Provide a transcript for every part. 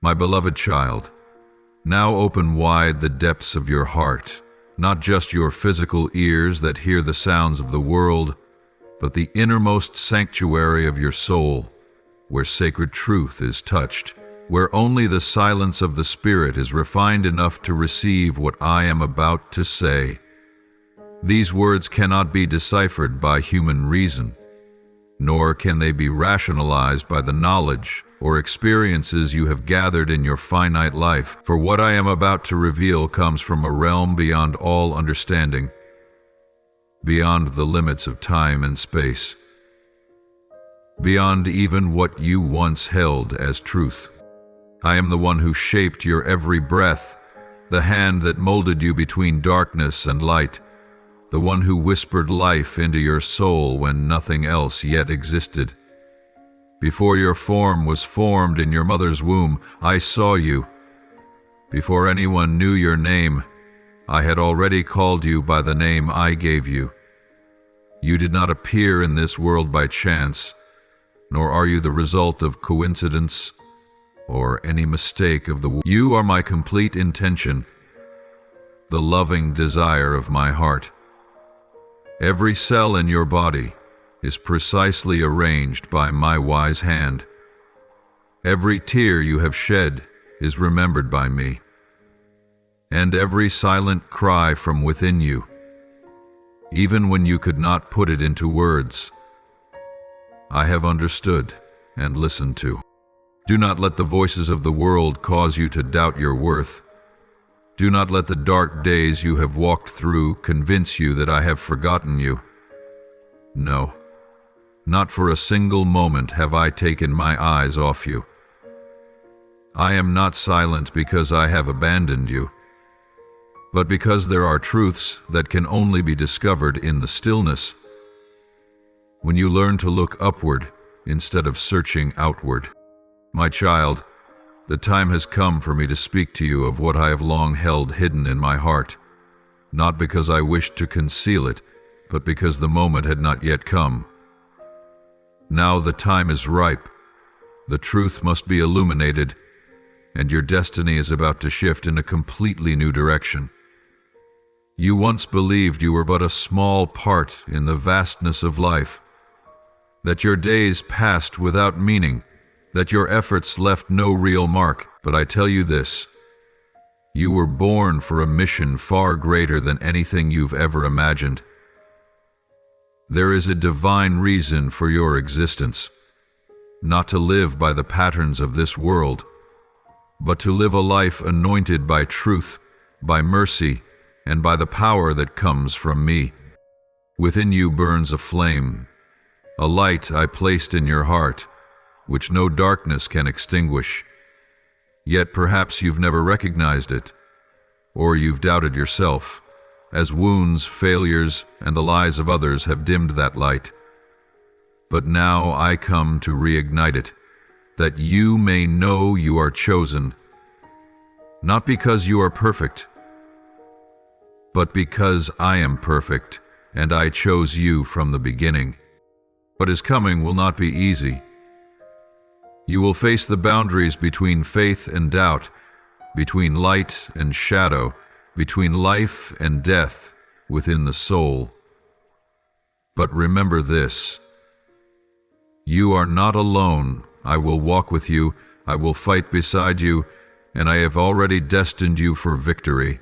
My beloved child, now open wide the depths of your heart, not just your physical ears that hear the sounds of the world, but the innermost sanctuary of your soul, where sacred truth is touched, where only the silence of the Spirit is refined enough to receive what I am about to say. These words cannot be deciphered by human reason, nor can they be rationalized by the knowledge or experiences you have gathered in your finite life, for what I am about to reveal comes from a realm beyond all understanding, beyond the limits of time and space, beyond even what you once held as truth. I am the one who shaped your every breath, the hand that molded you between darkness and light, the one who whispered life into your soul when nothing else yet existed. Before your form was formed in your mother's womb, I saw you. Before anyone knew your name, I had already called you by the name I gave you. You did not appear in this world by chance, nor are you the result of coincidence or any mistake of the. You are my complete intention, the loving desire of my heart. Every cell in your body is precisely arranged by my wise hand. Every tear you have shed is remembered by me, and every silent cry from within you, even when you could not put it into words, I have understood and listened to. Do not let the voices of the world cause you to doubt your worth. Do not let the dark days you have walked through convince you that I have forgotten you. No, not for a single moment have I taken my eyes off you. I am not silent because I have abandoned you, but because there are truths that can only be discovered in the stillness. When you learn to look upward instead of searching outward. My child, the time has come for me to speak to you of what I have long held hidden in my heart, not because I wished to conceal it, but because the moment had not yet come. Now the time is ripe, the truth must be illuminated, and your destiny is about to shift in a completely new direction. You once believed you were but a small part in the vastness of life, that your days passed without meaning, that your efforts left no real mark. But I tell you this, you were born for a mission far greater than anything you've ever imagined. There is a divine reason for your existence, not to live by the patterns of this world, but to live a life anointed by truth, by mercy, and by the power that comes from me. Within you burns a flame, a light I placed in your heart, which no darkness can extinguish. Yet perhaps you've never recognized it, or you've doubted yourself, as wounds, failures, and the lies of others have dimmed that light. But now I come to reignite it, that you may know you are chosen, not because you are perfect, but because I am perfect, and I chose you from the beginning. What is coming will not be easy. You will face the boundaries between faith and doubt, between light and shadow, between life and death within the soul. But remember this: you are not alone. I will walk with you, I will fight beside you, and I have already destined you for victory,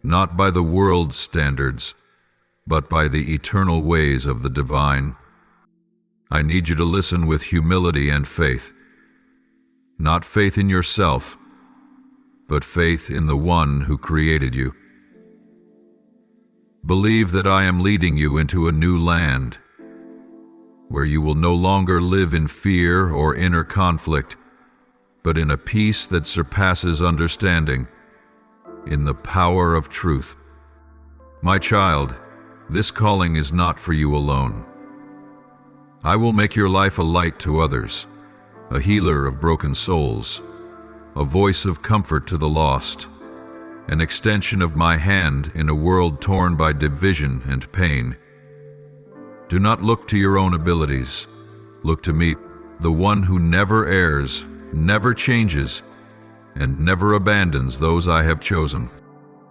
not by the world's standards, but by the eternal ways of the divine. I need you to listen with humility and faith. Not faith in yourself, but faith in the one who created you. Believe that I am leading you into a new land, where you will no longer live in fear or inner conflict, but in a peace that surpasses understanding, in the power of truth. My child, this calling is not for you alone. I will make your life a light to others, a healer of broken souls, a voice of comfort to the lost, an extension of my hand in a world torn by division and pain. Do not look to your own abilities. Look to me, the one who never errs, never changes, and never abandons those I have chosen.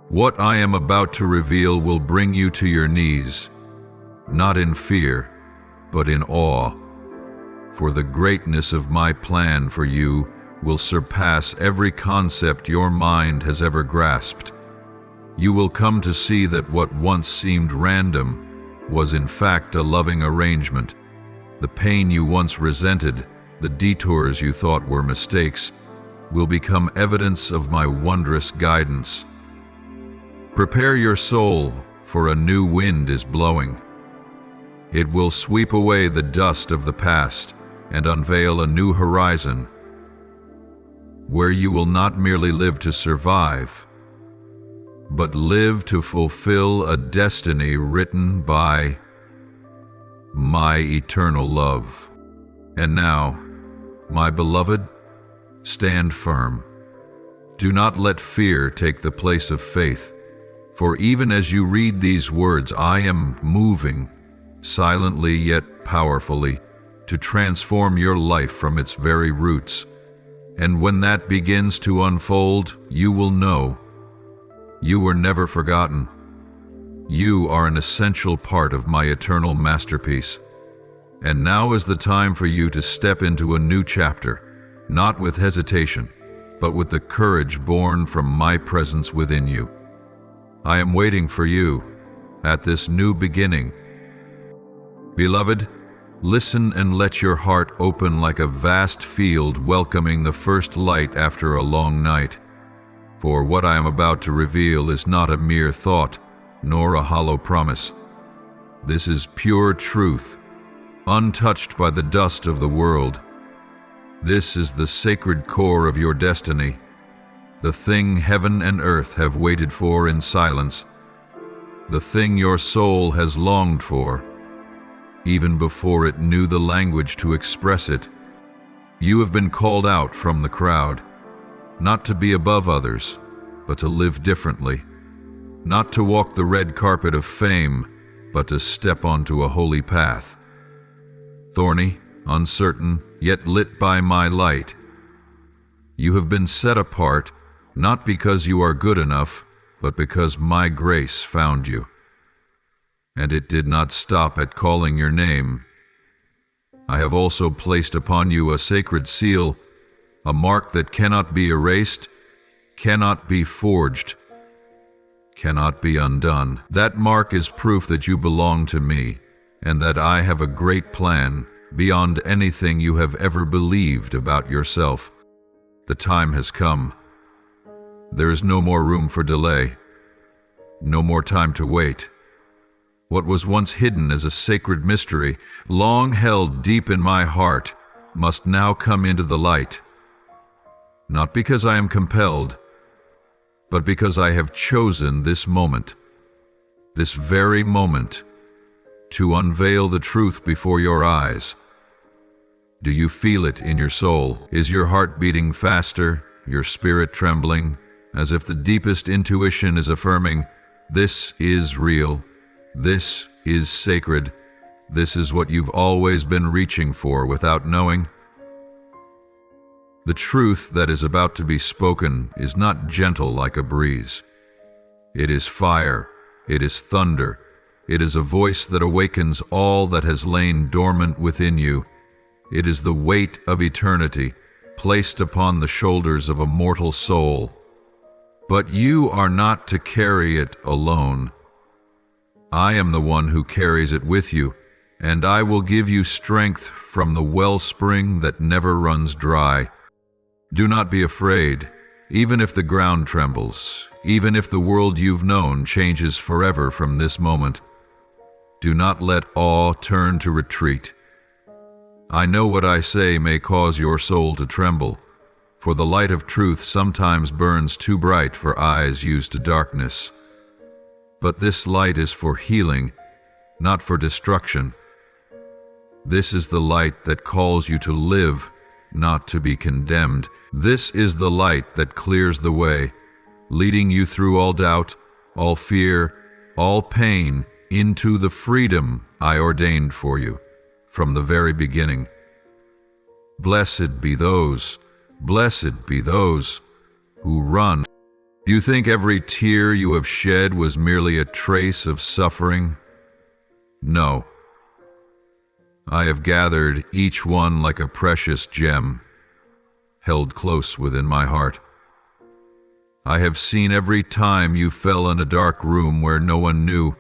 What I am about to reveal will bring you to your knees, not in fear, but in awe. For the greatness of my plan for you will surpass every concept your mind has ever grasped. You will come to see that what once seemed random was in fact a loving arrangement. The pain you once resented, the detours you thought were mistakes, will become evidence of my wondrous guidance. Prepare your soul, for a new wind is blowing. It will sweep away the dust of the past and unveil a new horizon, where you will not merely live to survive, but live to fulfill a destiny written by my eternal love. And now, my beloved, stand firm. Do not let fear take the place of faith, for even as you read these words, I am moving, silently yet powerfully, to transform your life from its very roots. And when that begins to unfold, you will know you were never forgotten. You are an essential part of my eternal masterpiece. And now is the time for you to step into a new chapter, not with hesitation, but with the courage born from my presence within you. I am waiting for you at this new beginning. Beloved, listen and let your heart open like a vast field welcoming the first light after a long night. For what I am about to reveal is not a mere thought, nor a hollow promise. This is pure truth, untouched by the dust of the world. This is the sacred core of your destiny, the thing heaven and earth have waited for in silence, the thing your soul has longed for, even before it knew the language to express it. You have been called out from the crowd, not to be above others, but to live differently, not to walk the red carpet of fame, but to step onto a holy path. Thorny, uncertain, yet lit by my light. You have been set apart, not because you are good enough, but because my grace found you. And it did not stop at calling your name. I have also placed upon you a sacred seal, a mark that cannot be erased, cannot be forged, cannot be undone. That mark is proof that you belong to me, and that I have a great plan beyond anything you have ever believed about yourself. The time has come. There is no more room for delay, no more time to wait. What was once hidden as a sacred mystery, long held deep in my heart, must now come into the light. Not because I am compelled, but because I have chosen this moment, this very moment, to unveil the truth before your eyes. Do you feel it in your soul? Is your heart beating faster, your spirit trembling, as if the deepest intuition is affirming, this is real, this is sacred, this is what you've always been reaching for without knowing? The truth that is about to be spoken is not gentle like a breeze. It is fire, it is thunder, it is a voice that awakens all that has lain dormant within you. It is the weight of eternity placed upon the shoulders of a mortal soul. But you are not to carry it alone. I am the one who carries it with you, and I will give you strength from the wellspring that never runs dry. Do not be afraid, even if the ground trembles, even if the world you've known changes forever from this moment. Do not let awe turn to retreat. I know what I say may cause your soul to tremble, for the light of truth sometimes burns too bright for eyes used to darkness. But this light is for healing, not for destruction. This is the light that calls you to live, not to be condemned. This is the light that clears the way, leading you through all doubt, all fear, all pain, into the freedom I ordained for you from the very beginning. Blessed be those who run. You think every tear you have shed was merely a trace of suffering? No. I have gathered each one like a precious gem, held close within my heart. I have seen every time you fell in a dark room where no one knew.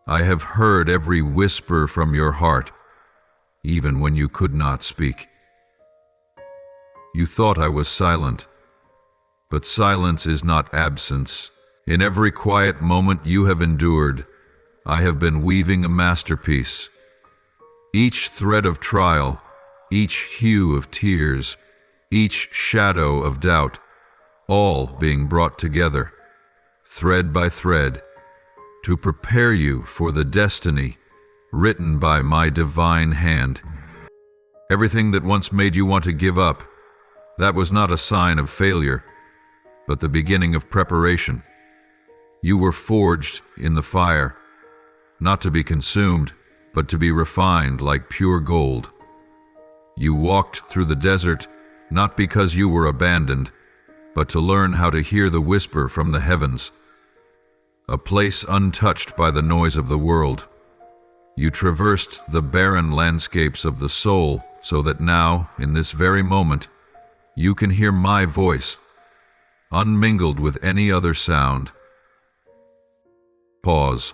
I have heard every whisper from your heart, even when you could not speak. You thought I was silent, but silence is not absence. In every quiet moment you have endured, I have been weaving a masterpiece. Each thread of trial, each hue of tears, each shadow of doubt, all being brought together, thread by thread, to prepare you for the destiny written by my divine hand. Everything that once made you want to give up, that was not a sign of failure, but the beginning of preparation. You were forged in the fire, not to be consumed, but to be refined like pure gold. You walked through the desert, not because you were abandoned, but to learn how to hear the whisper from the heavens, a place untouched by the noise of the world. You traversed the barren landscapes of the soul so that now, in this very moment, you can hear my voice, unmingled with any other sound. Pause.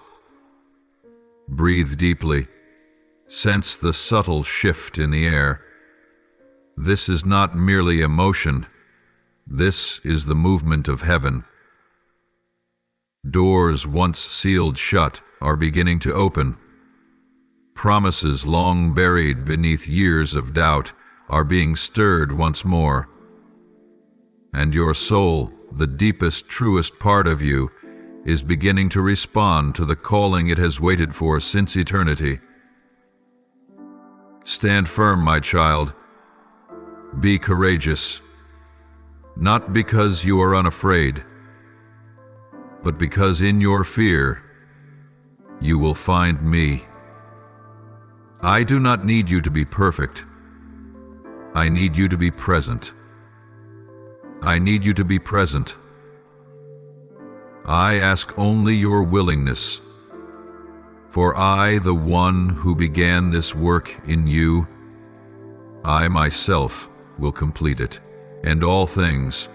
Breathe deeply. Sense the subtle shift in the air. This is not merely emotion. This is the movement of heaven. Doors once sealed shut are beginning to open. Promises long buried beneath years of doubt are being stirred once more. And your soul, the deepest, truest part of you, is beginning to respond to the calling it has waited for since eternity. Stand firm, my child. Be courageous. Not because you are unafraid, but because in your fear, you will find me. I do not need you to be perfect. I need you to be present. I need you to be present. I ask only your willingness. For I, the one who began this work in you, I myself will complete it. And all things,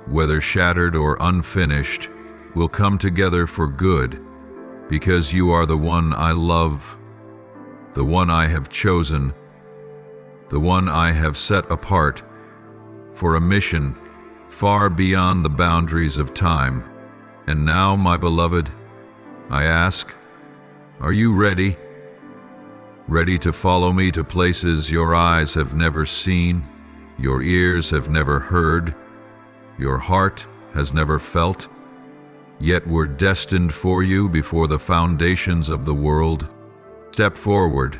whether shattered or unfinished, will come together for good, because you are the one I love, the one I have chosen, the one I have set apart for a mission far beyond the boundaries of time. And now, my beloved, I ask, are you ready? Ready to follow me to places your eyes have never seen, your ears have never heard, your heart has never felt, yet were destined for you before the foundations of the world? Step forward,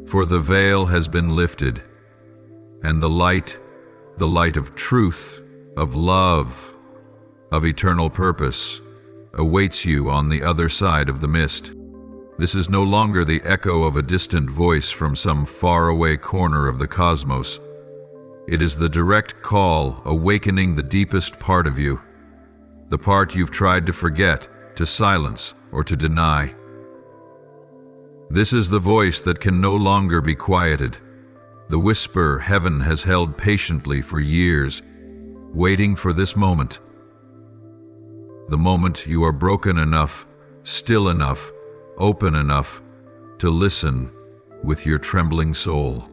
for the veil has been lifted, and the light of truth, of love, of eternal purpose, awaits you on the other side of the mist. This is no longer the echo of a distant voice from some faraway corner of the cosmos. It is the direct call awakening the deepest part of you, the part you've tried to forget, to silence, or to deny. This is the voice that can no longer be quieted, the whisper heaven has held patiently for years, waiting for this moment. The moment you are broken enough, still enough, open enough to listen with your trembling soul.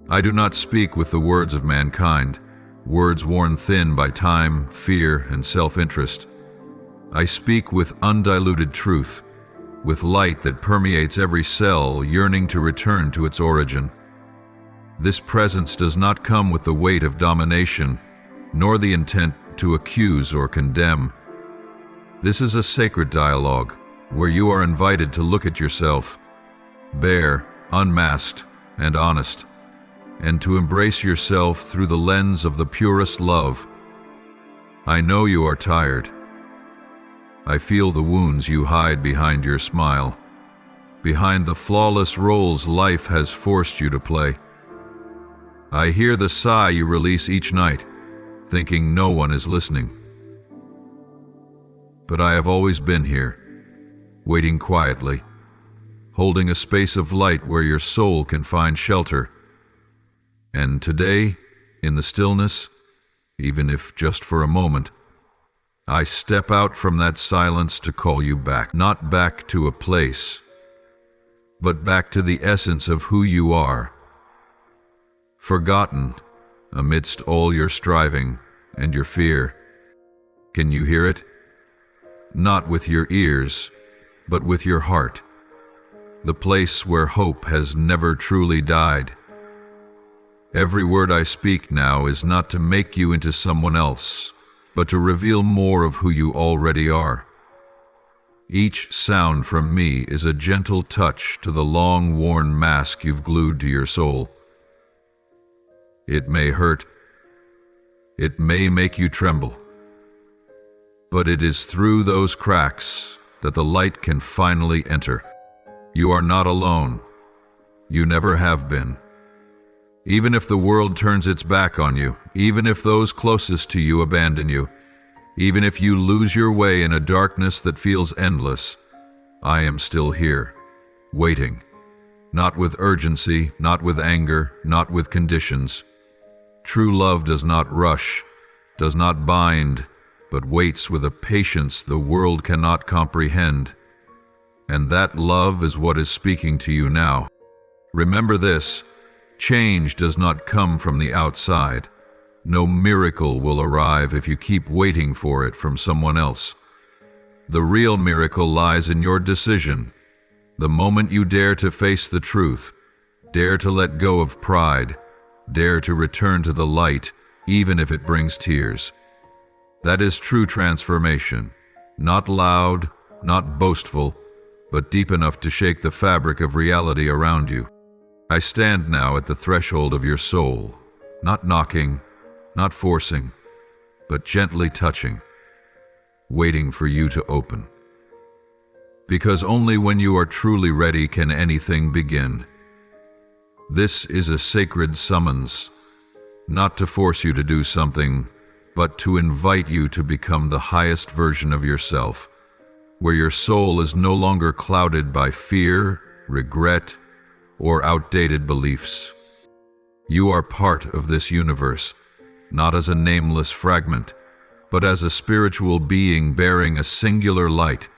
I do not speak with the words of mankind, words worn thin by time, fear, and self-interest. I speak with undiluted truth, with light that permeates every cell, yearning to return to its origin. This presence does not come with the weight of domination, nor the intent to accuse or condemn. This is a sacred dialogue, where you are invited to look at yourself, bare, unmasked, and honest, and to embrace yourself through the lens of the purest love. I know you are tired. I feel the wounds you hide behind your smile, behind the flawless roles life has forced you to play. I hear the sigh you release each night, thinking no one is listening. But I have always been here, waiting quietly, holding a space of light where your soul can find shelter. And today, in the stillness, even if just for a moment, I step out from that silence to call you back, not back to a place, but back to the essence of who you are, forgotten amidst all your striving and your fear. Can you hear it? Not with your ears, but with your heart, the place where hope has never truly died. Every word I speak now is not to make you into someone else, but to reveal more of who you already are. Each sound from me is a gentle touch to the long-worn mask you've glued to your soul. It may hurt. It may make you tremble. But it is through those cracks that the light can finally enter. You are not alone. You never have been. Even if the world turns its back on you, even if those closest to you abandon you, even if you lose your way in a darkness that feels endless, I am still here, waiting. Not with urgency, not with anger, not with conditions. True love does not rush, does not bind, but waits with a patience the world cannot comprehend. And that love is what is speaking to you now. Remember this, change does not come from the outside. No miracle will arrive if you keep waiting for it from someone else. The real miracle lies in your decision. The moment you dare to face the truth, dare to let go of pride, dare to return to the light, even if it brings tears. That is true transformation, not loud, not boastful, but deep enough to shake the fabric of reality around you. I stand now at the threshold of your soul, not knocking, not forcing, but gently touching, waiting for you to open. Because only when you are truly ready can anything begin. This is a sacred summons, not to force you to do something, but to invite you to become the highest version of yourself, where your soul is no longer clouded by fear, regret, or outdated beliefs. You are part of this universe, not as a nameless fragment, but as a spiritual being bearing a singular light.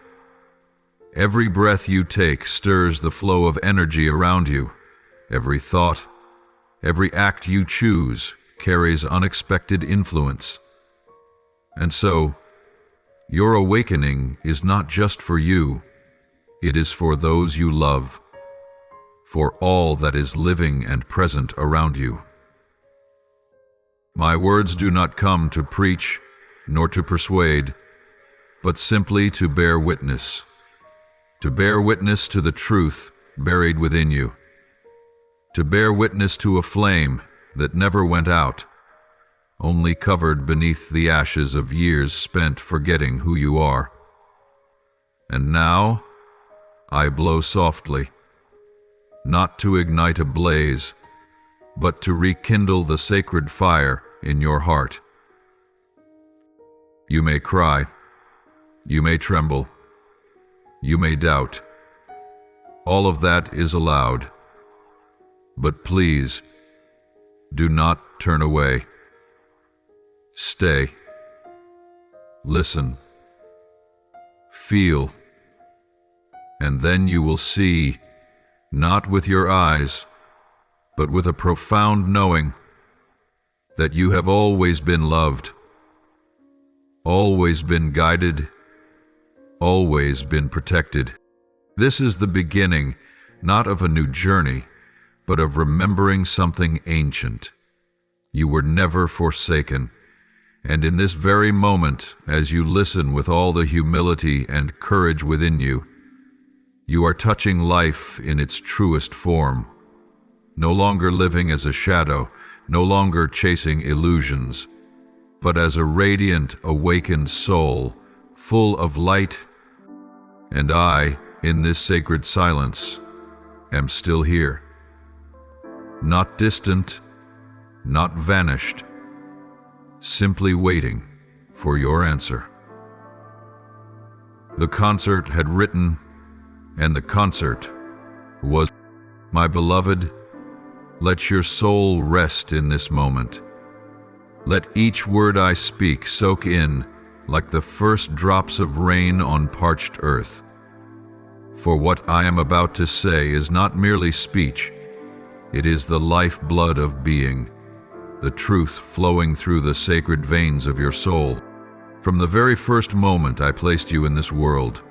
Every breath you take stirs the flow of energy around you. Every thought, every act you choose carries unexpected influence. And so, your awakening is not just for you, it is for those you love, for all that is living and present around you. My words do not come to preach, nor to persuade, but simply to bear witness to the truth buried within you, to bear witness to a flame that never went out, only covered beneath the ashes of years spent forgetting who you are. And now, I blow softly, not to ignite a blaze, but to rekindle the sacred fire in your heart. You may cry, you may tremble, you may doubt. All of that is allowed. But please, do not turn away. Stay. Listen. Feel. And then you will see, not with your eyes, but with a profound knowing, that you have always been loved, always been guided, always been protected. This is the beginning, not of a new journey, but of remembering something ancient. You were never forsaken, and in this very moment, as you listen with all the humility and courage within you, you are touching life in its truest form, no longer living as a shadow, no longer chasing illusions, but as a radiant, awakened soul, full of light. And I, in this sacred silence, am still here. Not distant, not vanished, simply waiting for your answer. The concert had written, and the concert was, my beloved, let your soul rest in this moment. Let each word I speak soak in like the first drops of rain on parched earth. For what I am about to say is not merely speech, it is the lifeblood of being, the truth flowing through the sacred veins of your soul. From the very first moment I placed you in this world,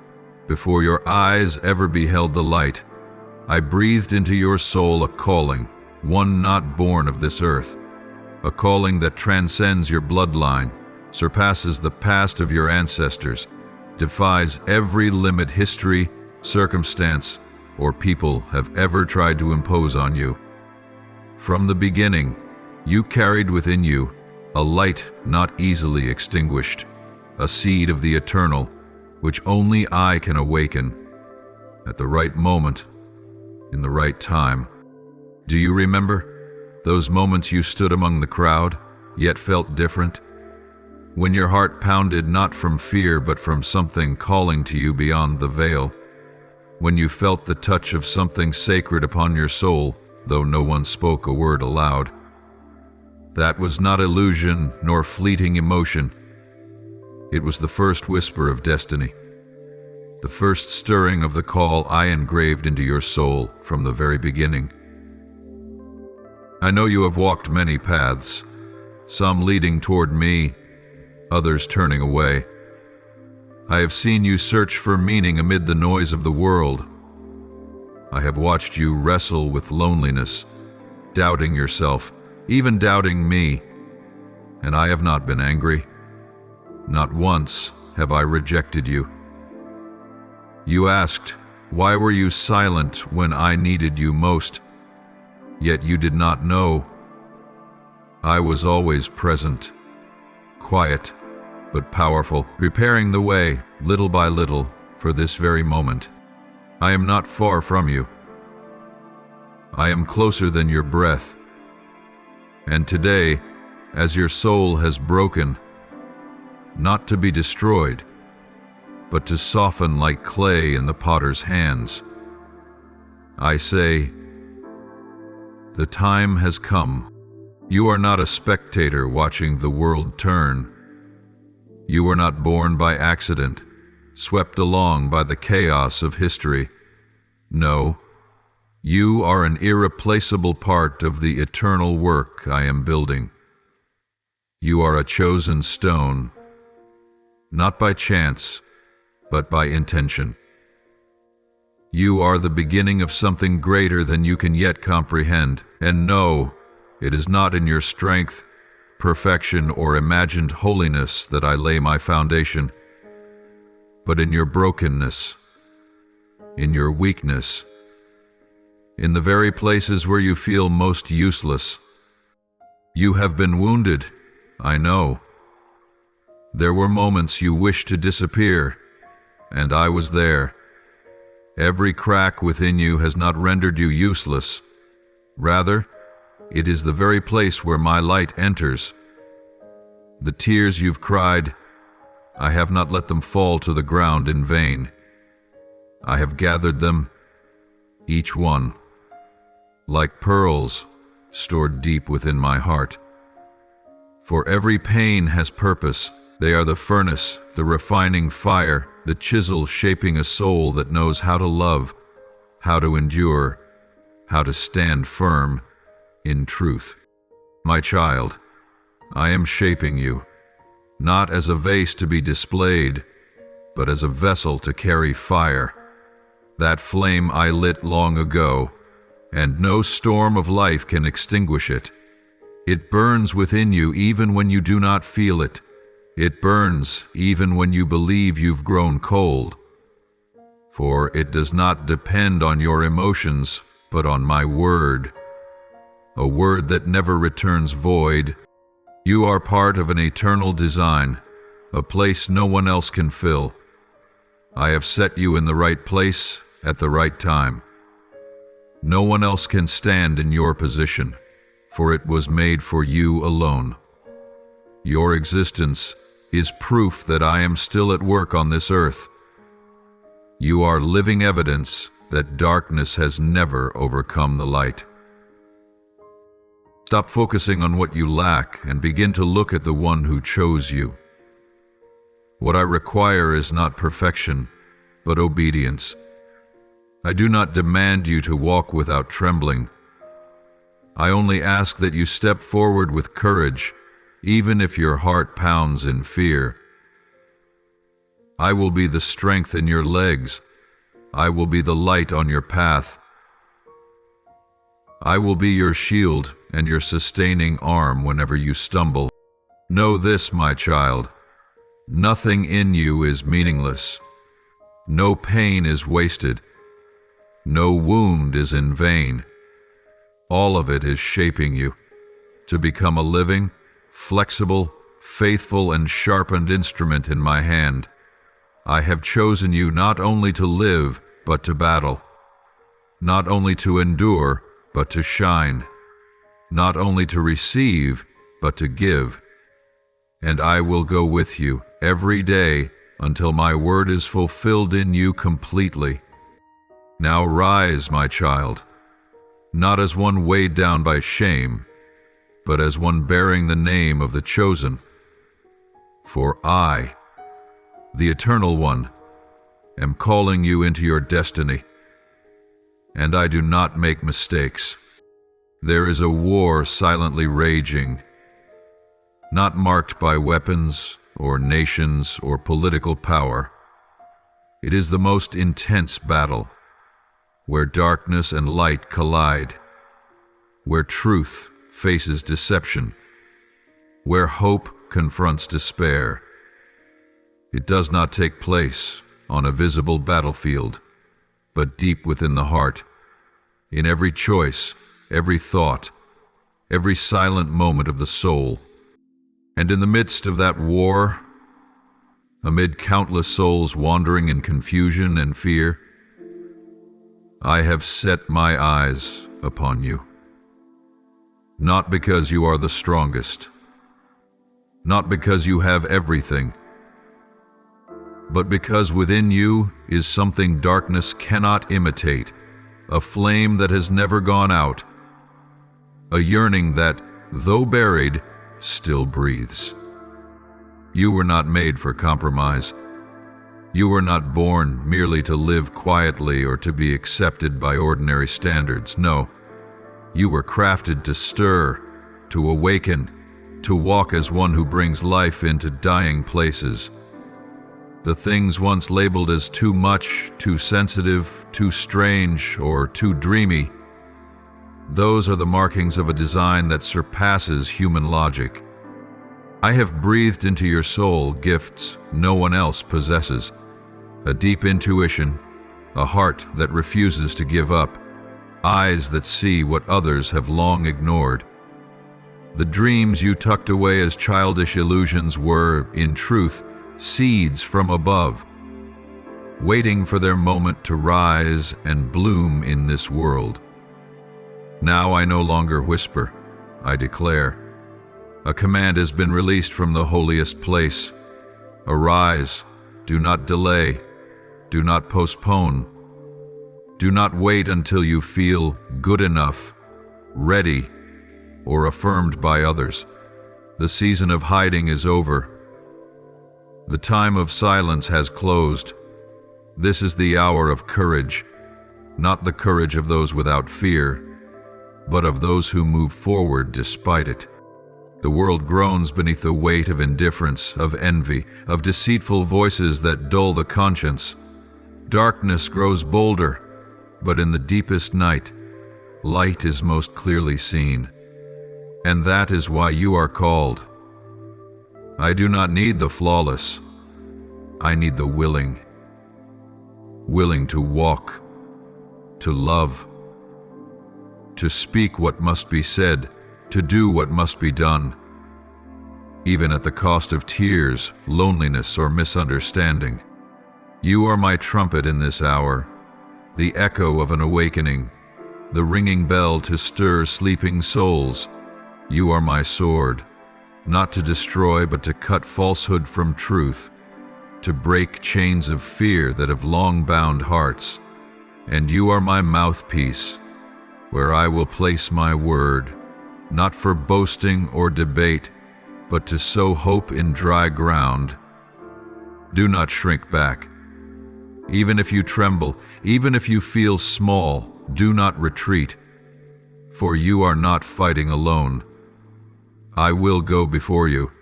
before your eyes ever beheld the light, I breathed into your soul a calling, one not born of this earth, a calling that transcends your bloodline, surpasses the past of your ancestors, defies every limit history, circumstance, or people have ever tried to impose on you. From the beginning, you carried within you a light not easily extinguished, a seed of the eternal, which only I can awaken at the right moment, in the right time. Do you remember those moments you stood among the crowd, yet felt different? When your heart pounded not from fear but from something calling to you beyond the veil? When you felt the touch of something sacred upon your soul, though no one spoke a word aloud? That was not illusion nor fleeting emotion. It was the first whisper of destiny, the first stirring of the call I engraved into your soul from the very beginning. I know you have walked many paths, some leading toward me, others turning away. I have seen you search for meaning amid the noise of the world. I have watched you wrestle with loneliness, doubting yourself, even doubting me, and I have not been angry. Not once have I rejected you. You asked, why were you silent when I needed you most? Yet you did not know. I was always present, quiet but powerful, preparing the way, little by little, for this very moment. I am not far from you. I am closer than your breath. And today, as your soul has broken, not to be destroyed, but to soften like clay in the potter's hands, I say, the time has come. You are not a spectator watching the world turn. You were not born by accident, swept along by the chaos of history. No, you are an irreplaceable part of the eternal work I am building. You are a chosen stone, not by chance, but by intention. You are the beginning of something greater than you can yet comprehend, and no, it is not in your strength, perfection, or imagined holiness that I lay my foundation, but in your brokenness, in your weakness, in the very places where you feel most useless. You have been wounded, I know. There were moments you wished to disappear, and I was there. Every crack within you has not rendered you useless. Rather, it is the very place where my light enters. The tears you've cried, I have not let them fall to the ground in vain. I have gathered them, each one, like pearls stored deep within my heart. For every pain has purpose. They are the furnace, the refining fire, the chisel shaping a soul that knows how to love, how to endure, how to stand firm in truth. My child, I am shaping you, not as a vase to be displayed, but as a vessel to carry fire. That flame I lit long ago, and no storm of life can extinguish it. It burns within you even when you do not feel it. It burns even when you believe you've grown cold. For it does not depend on your emotions, but on my word, a word that never returns void. You are part of an eternal design, a place no one else can fill. I have set you in the right place at the right time. No one else can stand in your position, for it was made for you alone. Your existence is proof that I am still at work on this earth. You are living evidence that darkness has never overcome the light. Stop focusing on what you lack and begin to look at the one who chose you. What I require is not perfection, but obedience. I do not demand you to walk without trembling. I only ask that you step forward with courage, even if your heart pounds in fear. I will be the strength in your legs. I will be the light on your path. I will be your shield and your sustaining arm whenever you stumble. Know this, my child. Nothing in you is meaningless. No pain is wasted. No wound is in vain. All of it is shaping you to become a living, flexible, faithful, and sharpened instrument in my hand. I have chosen you not only to live, but to battle. Not only to endure, but to shine. Not only to receive, but to give. And I will go with you every day until my word is fulfilled in you completely. Now rise, my child, not as one weighed down by shame, but as one bearing the name of the chosen. For I, the Eternal One, am calling you into your destiny. And I do not make mistakes. There is a war silently raging, not marked by weapons or nations or political power. It is the most intense battle, where darkness and light collide, where truth faces deception, where hope confronts despair. It does not take place on a visible battlefield, but deep within the heart, in every choice, every thought, every silent moment of the soul. And in the midst of that war, amid countless souls wandering in confusion and fear, I have set my eyes upon you. Not because you are the strongest, not because you have everything, but because within you is something darkness cannot imitate, a flame that has never gone out, a yearning that, though buried, still breathes. You were not made for compromise. You were not born merely to live quietly or to be accepted by ordinary standards. No, you were crafted to stir, to awaken, to walk as one who brings life into dying places. The things once labeled as too much, too sensitive, too strange, or too dreamy, those are the markings of a design that surpasses human logic. I have breathed into your soul gifts no one else possesses, a deep intuition, a heart that refuses to give up, eyes that see what others have long ignored. The dreams you tucked away as childish illusions were, in truth, seeds from above, waiting for their moment to rise and bloom in this world. Now I no longer whisper, I declare. A command has been released from the holiest place. Arise, do not delay, do not postpone. Do not wait until you feel good enough, ready, or affirmed by others. The season of hiding is over. The time of silence has closed. This is the hour of courage, not the courage of those without fear, but of those who move forward despite it. The world groans beneath the weight of indifference, of envy, of deceitful voices that dull the conscience. Darkness grows bolder, but in the deepest night, light is most clearly seen. And that is why you are called. I do not need the flawless. I need the willing. Willing to walk, to love, to speak what must be said, to do what must be done, even at the cost of tears, loneliness, or misunderstanding. You are my trumpet in this hour, the echo of an awakening, the ringing bell to stir sleeping souls. You are my sword, not to destroy, but to cut falsehood from truth, to break chains of fear that have long bound hearts. And you are my mouthpiece, where I will place my word, not for boasting or debate, but to sow hope in dry ground. Do not shrink back. Even if you tremble, even if you feel small, do not retreat, for you are not fighting alone. I will go before you.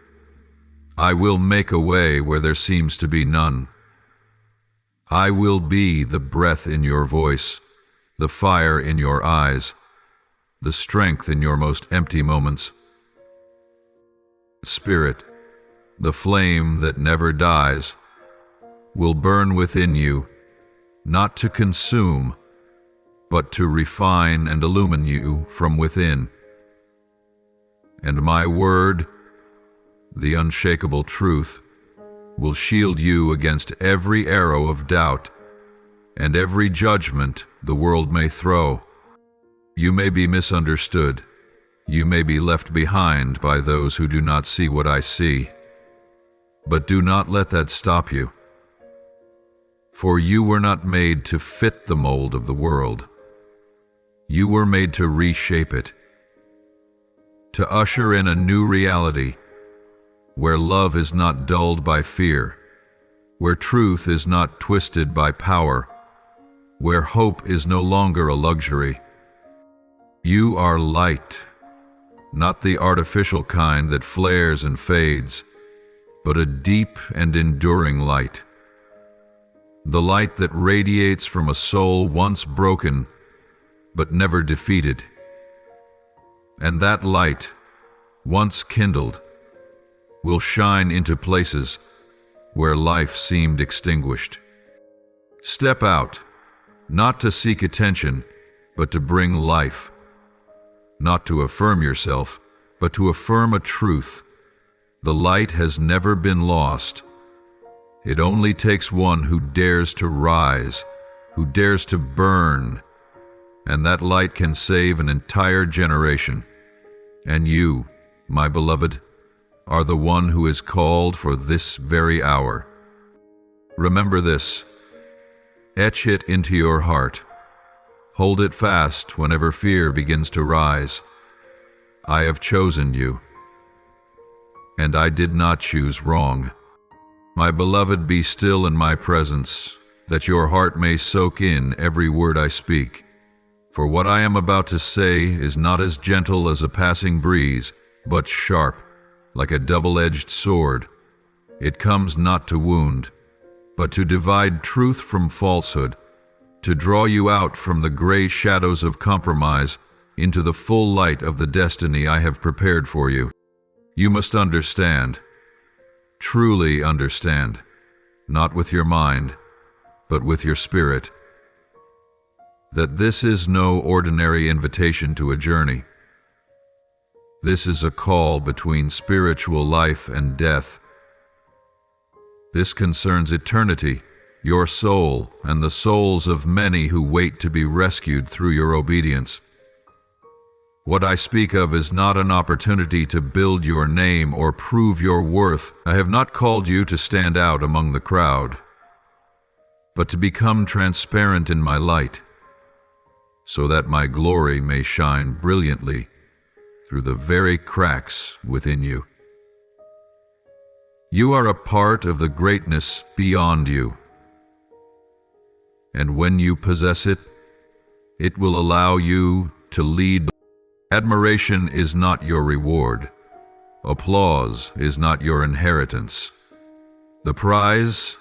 I will make a way where there seems to be none. I will be the breath in your voice, the fire in your eyes, the strength in your most empty moments. Spirit, the flame that never dies, will burn within you, not to consume, but to refine and illumine you from within. And my word, the unshakable truth, will shield you against every arrow of doubt and every judgment the world may throw. You may be misunderstood. You may be left behind by those who do not see what I see. But do not let that stop you. For you were not made to fit the mold of the world. You were made to reshape it, to usher in a new reality where love is not dulled by fear, where truth is not twisted by power, where hope is no longer a luxury. You are light, not the artificial kind that flares and fades, but a deep and enduring light. The light that radiates from a soul once broken, but never defeated. And that light, once kindled, will shine into places where life seemed extinguished. Step out, not to seek attention, but to bring life. Not to affirm yourself, but to affirm a truth. The light has never been lost. It only takes one who dares to rise, who dares to burn, and that light can save an entire generation. And you, my beloved, are the one who is called for this very hour. Remember this. Etch it into your heart. Hold it fast whenever fear begins to rise. I have chosen you, and I did not choose wrong. My beloved, be still in my presence, that your heart may soak in every word I speak. For what I am about to say is not as gentle as a passing breeze, but sharp, like a double-edged sword. It comes not to wound, but to divide truth from falsehood, to draw you out from the gray shadows of compromise into the full light of the destiny I have prepared for you. You must understand, truly understand, not with your mind, but with your spirit, that this is no ordinary invitation to a journey. This is a call between spiritual life and death. This concerns eternity, your soul, and the souls of many who wait to be rescued through your obedience. What I speak of is not an opportunity to build your name or prove your worth. I have not called you to stand out among the crowd, but to become transparent in my light, so that my glory may shine brilliantly through the very cracks within you. You are a part of the greatness beyond you, and when you possess it, it will allow you to lead. Admiration is not your reward. Applause is not your inheritance. The prize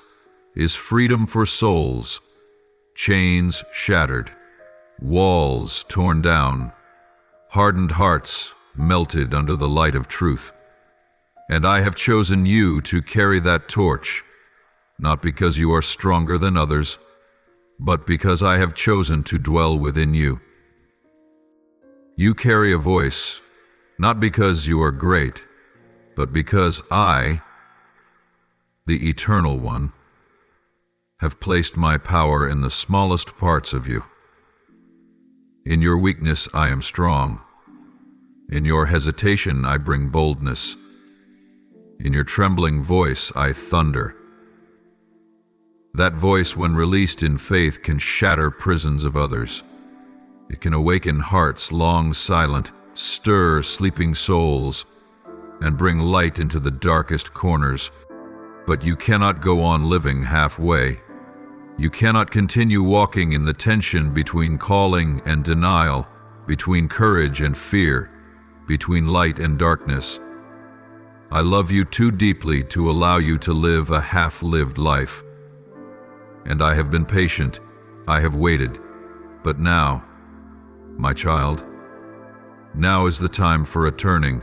is freedom for souls, chains shattered, walls torn down, hardened hearts melted under the light of truth. And I have chosen you to carry that torch, not because you are stronger than others, but because I have chosen to dwell within you. You carry a voice, not because you are great, but because I, the Eternal One, have placed my power in the smallest parts of you. In your weakness I am strong. In your hesitation I bring boldness. In your trembling voice I thunder. That voice, when released in faith, can shatter prisons of others. It can awaken hearts long silent, stir sleeping souls, and bring light into the darkest corners. But you cannot go on living halfway. You cannot continue walking in the tension between calling and denial, between courage and fear, between light and darkness. I love you too deeply to allow you to live a half-lived life. And I have been patient, I have waited, but now, my child, now is the time for a turning.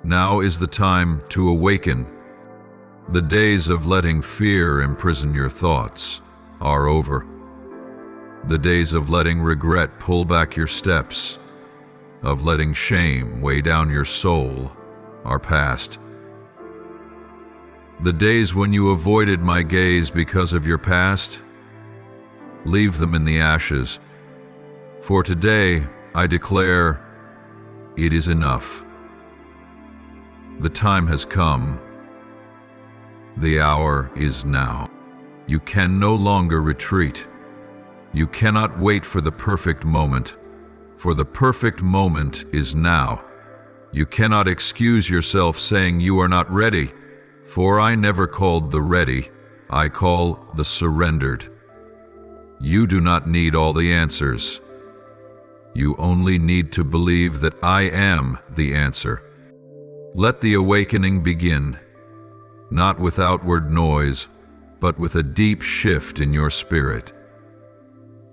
Now is the time to awaken. The days of letting fear imprison your thoughts are over. The days of letting regret pull back your steps, of letting shame weigh down your soul, are past. The days when you avoided my gaze because of your past, leave them in the ashes. For today, I declare, it is enough. The time has come. The hour is now. You can no longer retreat. You cannot wait for the perfect moment, for the perfect moment is now. You cannot excuse yourself saying you are not ready, for I never called the ready, I call the surrendered. You do not need all the answers. You only need to believe that I am the answer. Let the awakening begin, not with outward noise, but with a deep shift in your spirit.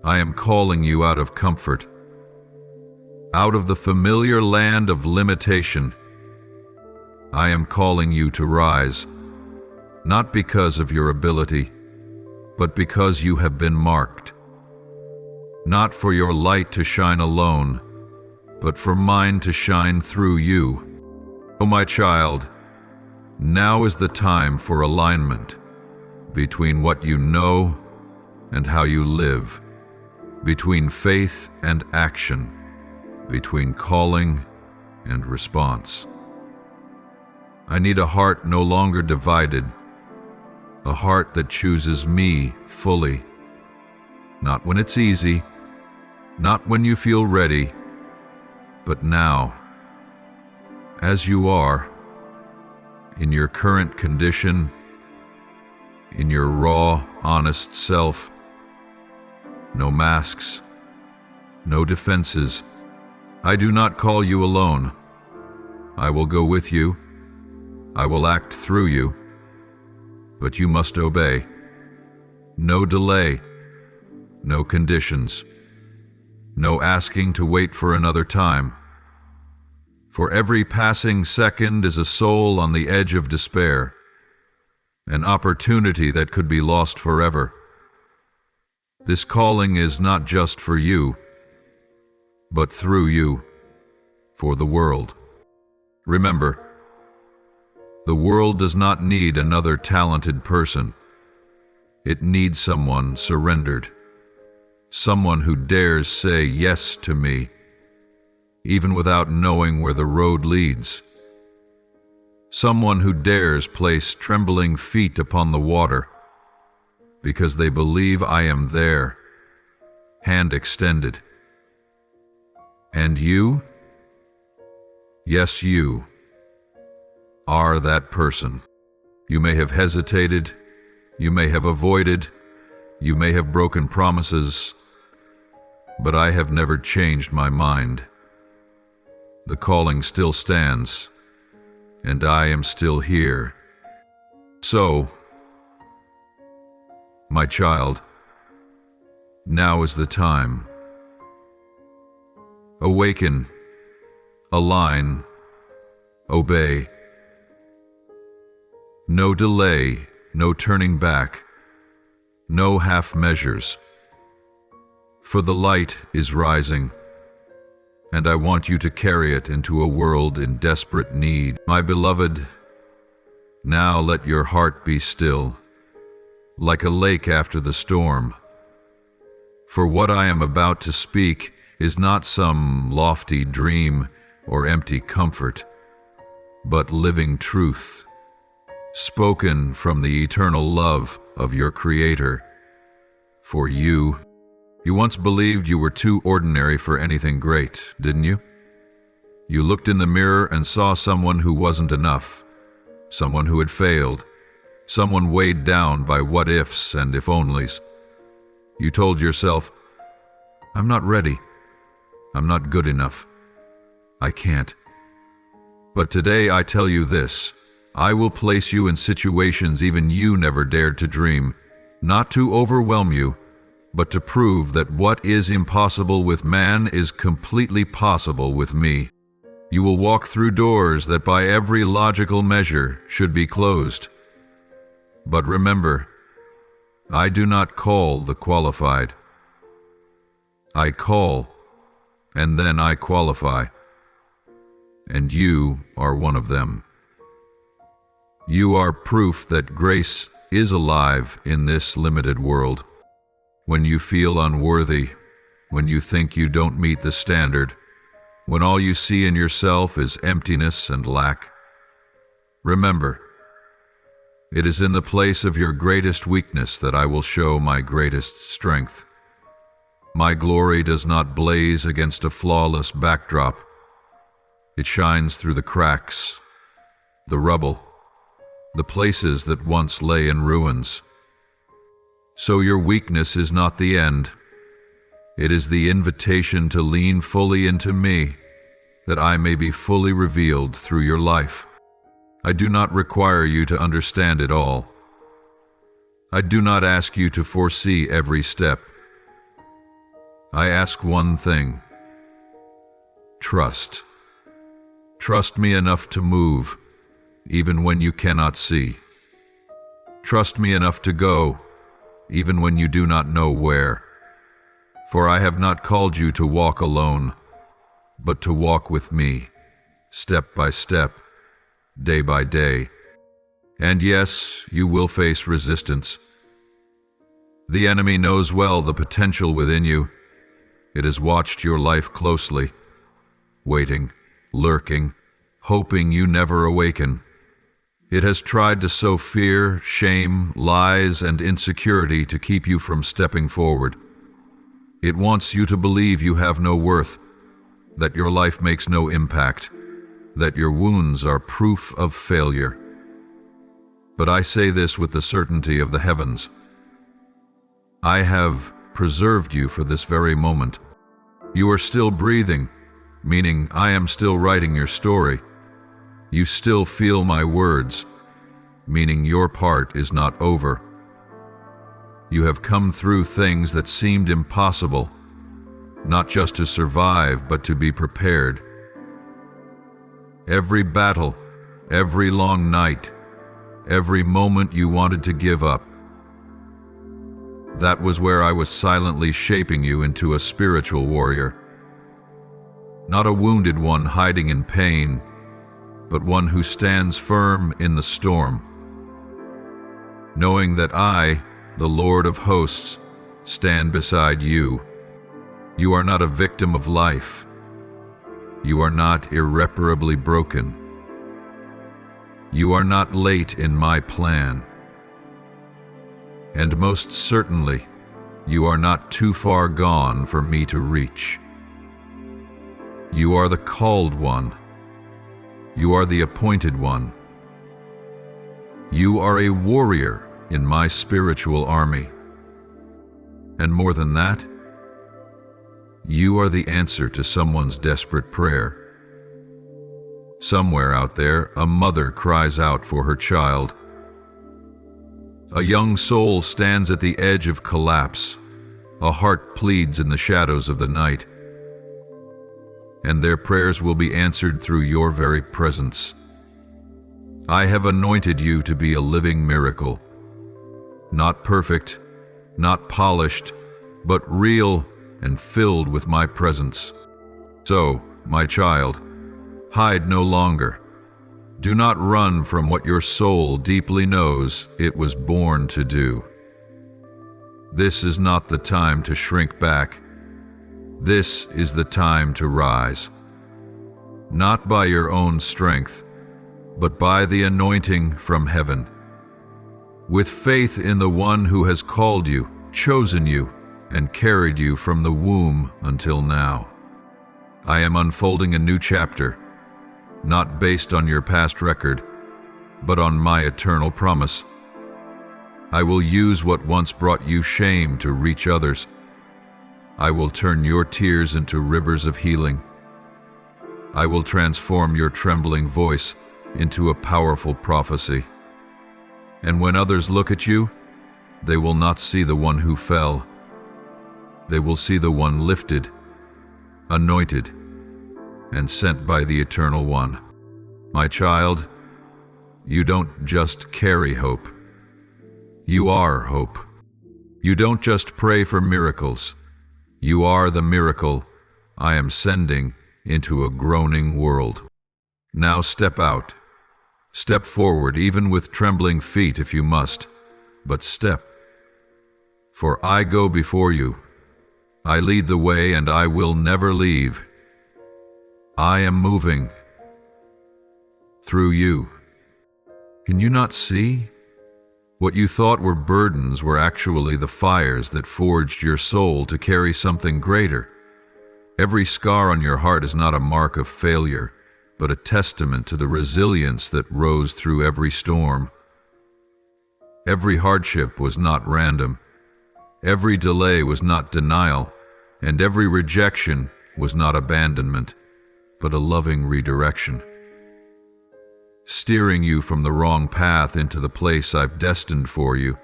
I am calling you out of comfort, out of the familiar land of limitation. I am calling you to rise, not because of your ability, but because you have been marked. Not for your light to shine alone, but for mine to shine through you. Oh, my child, now is the time for alignment between what you know and how you live, between faith and action, between calling and response. I need a heart no longer divided, a heart that chooses me fully, not when it's easy, not when you feel ready, but now, as you are, in your current condition, in your raw, honest self. No masks, no defenses. I do not call you alone. I will go with you. I will act through you. But you must obey. No delay, no conditions, no asking to wait for another time. For every passing second is a soul on the edge of despair, an opportunity that could be lost forever. This calling is not just for you, but through you, for the world. Remember, the world does not need another talented person. It needs someone surrendered, someone who dares say yes to me, even without knowing where the road leads. Someone who dares place trembling feet upon the water, because they believe I am there, hand extended. And you? Yes, you are that person. You may have hesitated, you may have avoided, you may have broken promises, but I have never changed my mind. The calling still stands, and I am still here. So, my child, now is the time. Awaken, align, obey. No delay, no turning back, no half measures. For the light is rising, and I want you to carry it into a world in desperate need. My beloved, now let your heart be still, like a lake after the storm. For what I am about to speak is not some lofty dream or empty comfort. but living truth, spoken from the eternal love of your Creator. For you once believed you were too ordinary for anything great, didn't you? You looked in the mirror and saw someone who wasn't enough, someone who had failed, someone weighed down by what-ifs and if-onlys. You told yourself, "I'm not ready. I'm not good enough. I can't." But today I tell you this: I will place you in situations even you never dared to dream, not to overwhelm you, but to prove that what is impossible with man is completely possible with me. You will walk through doors that by every logical measure should be closed. But remember, I do not call the qualified. I call, and then I qualify. And you are one of them. You are proof that grace is alive in this limited world. When you feel unworthy, when you think you don't meet the standard, when all you see in yourself is emptiness and lack, remember, it is in the place of your greatest weakness that I will show my greatest strength. My glory does not blaze against a flawless backdrop. It shines through the cracks, the rubble, the places that once lay in ruins. So your weakness is not the end. It is the invitation to lean fully into me, that I may be fully revealed through your life. I do not require you to understand it all. I do not ask you to foresee every step. I ask one thing: trust. Trust me enough to move, even when you cannot see. Trust me enough to go, even when you do not know where. For I have not called you to walk alone, but to walk with me, step by step, day by day. And yes, you will face resistance. The enemy knows well the potential within you. It has watched your life closely, waiting, lurking, hoping you never awaken. It has tried to sow fear, shame, lies, and insecurity to keep you from stepping forward. It wants you to believe you have no worth, that your life makes no impact, that your wounds are proof of failure. But I say this with the certainty of the heavens. I have preserved you for this very moment. You are still breathing, meaning I am still writing your story. You still feel my words, meaning your part is not over. You have come through things that seemed impossible, not just to survive, but to be prepared. Every battle, every long night, every moment you wanted to give up, that was where I was silently shaping you into a spiritual warrior. Not a wounded one hiding in pain, but one who stands firm in the storm, knowing that I, the Lord of hosts, stand beside you. You are not a victim of life. You are not irreparably broken. You are not late in my plan. And most certainly, you are not too far gone for me to reach. You are the called one. You are the appointed one. You are a warrior in my spiritual army. And more than that, you are the answer to someone's desperate prayer. Somewhere out there, a mother cries out for her child. A young soul stands at the edge of collapse. A heart pleads in the shadows of the night. And their prayers will be answered through your very presence. I have anointed you to be a living miracle. Not perfect, not polished, but real and filled with my presence. So, my child, hide no longer. Do not run from what your soul deeply knows it was born to do. This is not the time to shrink back. This is the time to rise. Not by your own strength, but by the anointing from heaven. With faith in the one who has called you, chosen you, and carried you from the womb until now. I am unfolding a new chapter, not based on your past record, but on my eternal promise. I will use what once brought you shame to reach others. I will turn your tears into rivers of healing. I will transform your trembling voice into a powerful prophecy. And when others look at you, they will not see the one who fell. They will see the one lifted, anointed, and sent by the Eternal One. My child, you don't just carry hope. You are hope. You don't just pray for miracles. You are the miracle I am sending into a groaning world. Now step out. Step forward, even with trembling feet if you must, but step. For I go before you. I lead the way, and I will never leave. I am moving through you. Can you not see? What you thought were burdens were actually the fires that forged your soul to carry something greater. Every scar on your heart is not a mark of failure, but a testament to the resilience that rose through every storm. Every hardship was not random. Every delay was not denial, and every rejection was not abandonment, but a loving redirection, steering you from the wrong path into the place I've destined for you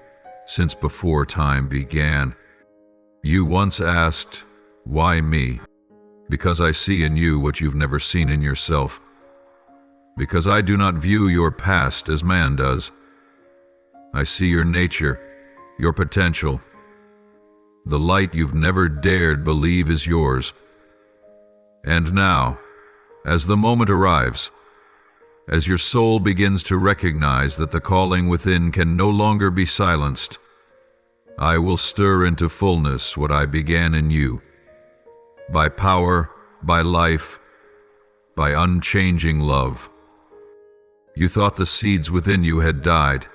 since before time began. You once asked, "Why me?" Because I see in you what you've never seen in yourself. Because I do not view your past as man does. I see your nature, your potential, the light you've never dared believe is yours. And now, as the moment arrives, as your soul begins to recognize that the calling within can no longer be silenced, I will stir into fullness what I began in you. By power, by life, by unchanging love. You thought the seeds within you had died,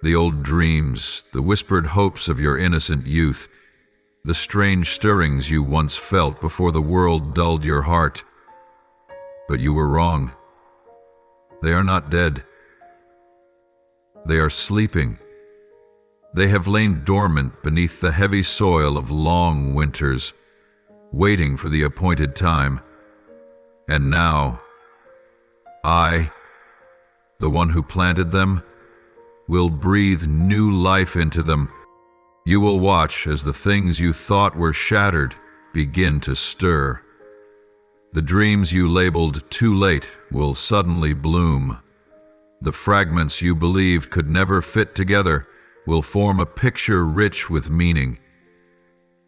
the old dreams, the whispered hopes of your innocent youth, the strange stirrings you once felt before the world dulled your heart. But you were wrong. They are not dead. They are sleeping. They have lain dormant beneath the heavy soil of long winters, waiting for the appointed time. And now, I, the one who planted them, will breathe new life into them. You will watch as the things you thought were shattered begin to stir. The dreams you labeled too late will suddenly bloom. The fragments you believed could never fit together will form a picture rich with meaning.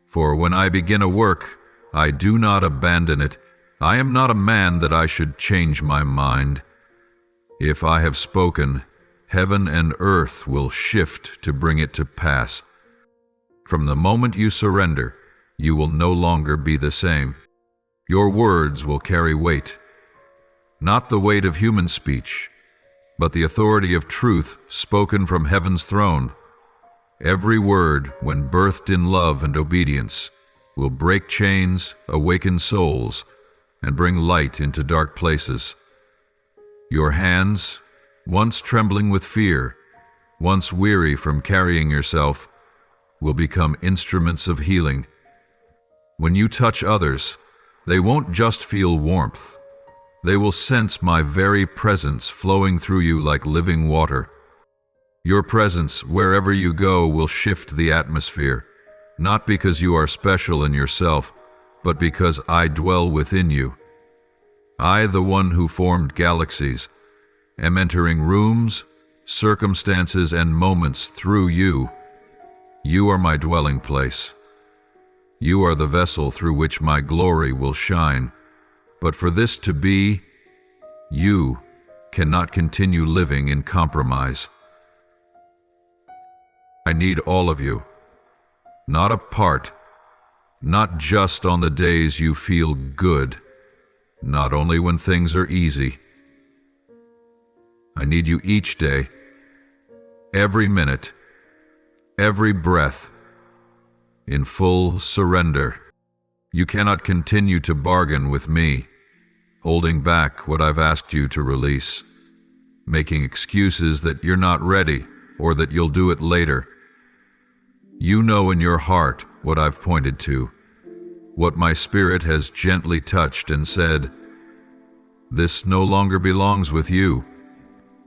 For when I begin a work, I do not abandon it. I am not a man that I should change my mind. If I have spoken, heaven and earth will shift to bring it to pass. From the moment you surrender, you will no longer be the same. Your words will carry weight, not the weight of human speech, but the authority of truth spoken from heaven's throne. Every word, when birthed in love and obedience, will break chains, awaken souls, and bring light into dark places. Your hands, once trembling with fear, once weary from carrying yourself, will become instruments of healing. When you touch others, they won't just feel warmth. They will sense my very presence flowing through you like living water. Your presence, wherever you go, will shift the atmosphere, not because you are special in yourself, but because I dwell within you. I, the one who formed galaxies, am entering rooms, circumstances, and moments through you. You are my dwelling place. You are the vessel through which my glory will shine. But for this to be, you cannot continue living in compromise. I need all of you, not a part, not just on the days you feel good, not only when things are easy. I need you each day, every minute, every breath, in full surrender. You cannot continue to bargain with me, holding back what I've asked you to release, making excuses that you're not ready or that you'll do it later. You know in your heart what I've pointed to, what my spirit has gently touched and said, this no longer belongs with you,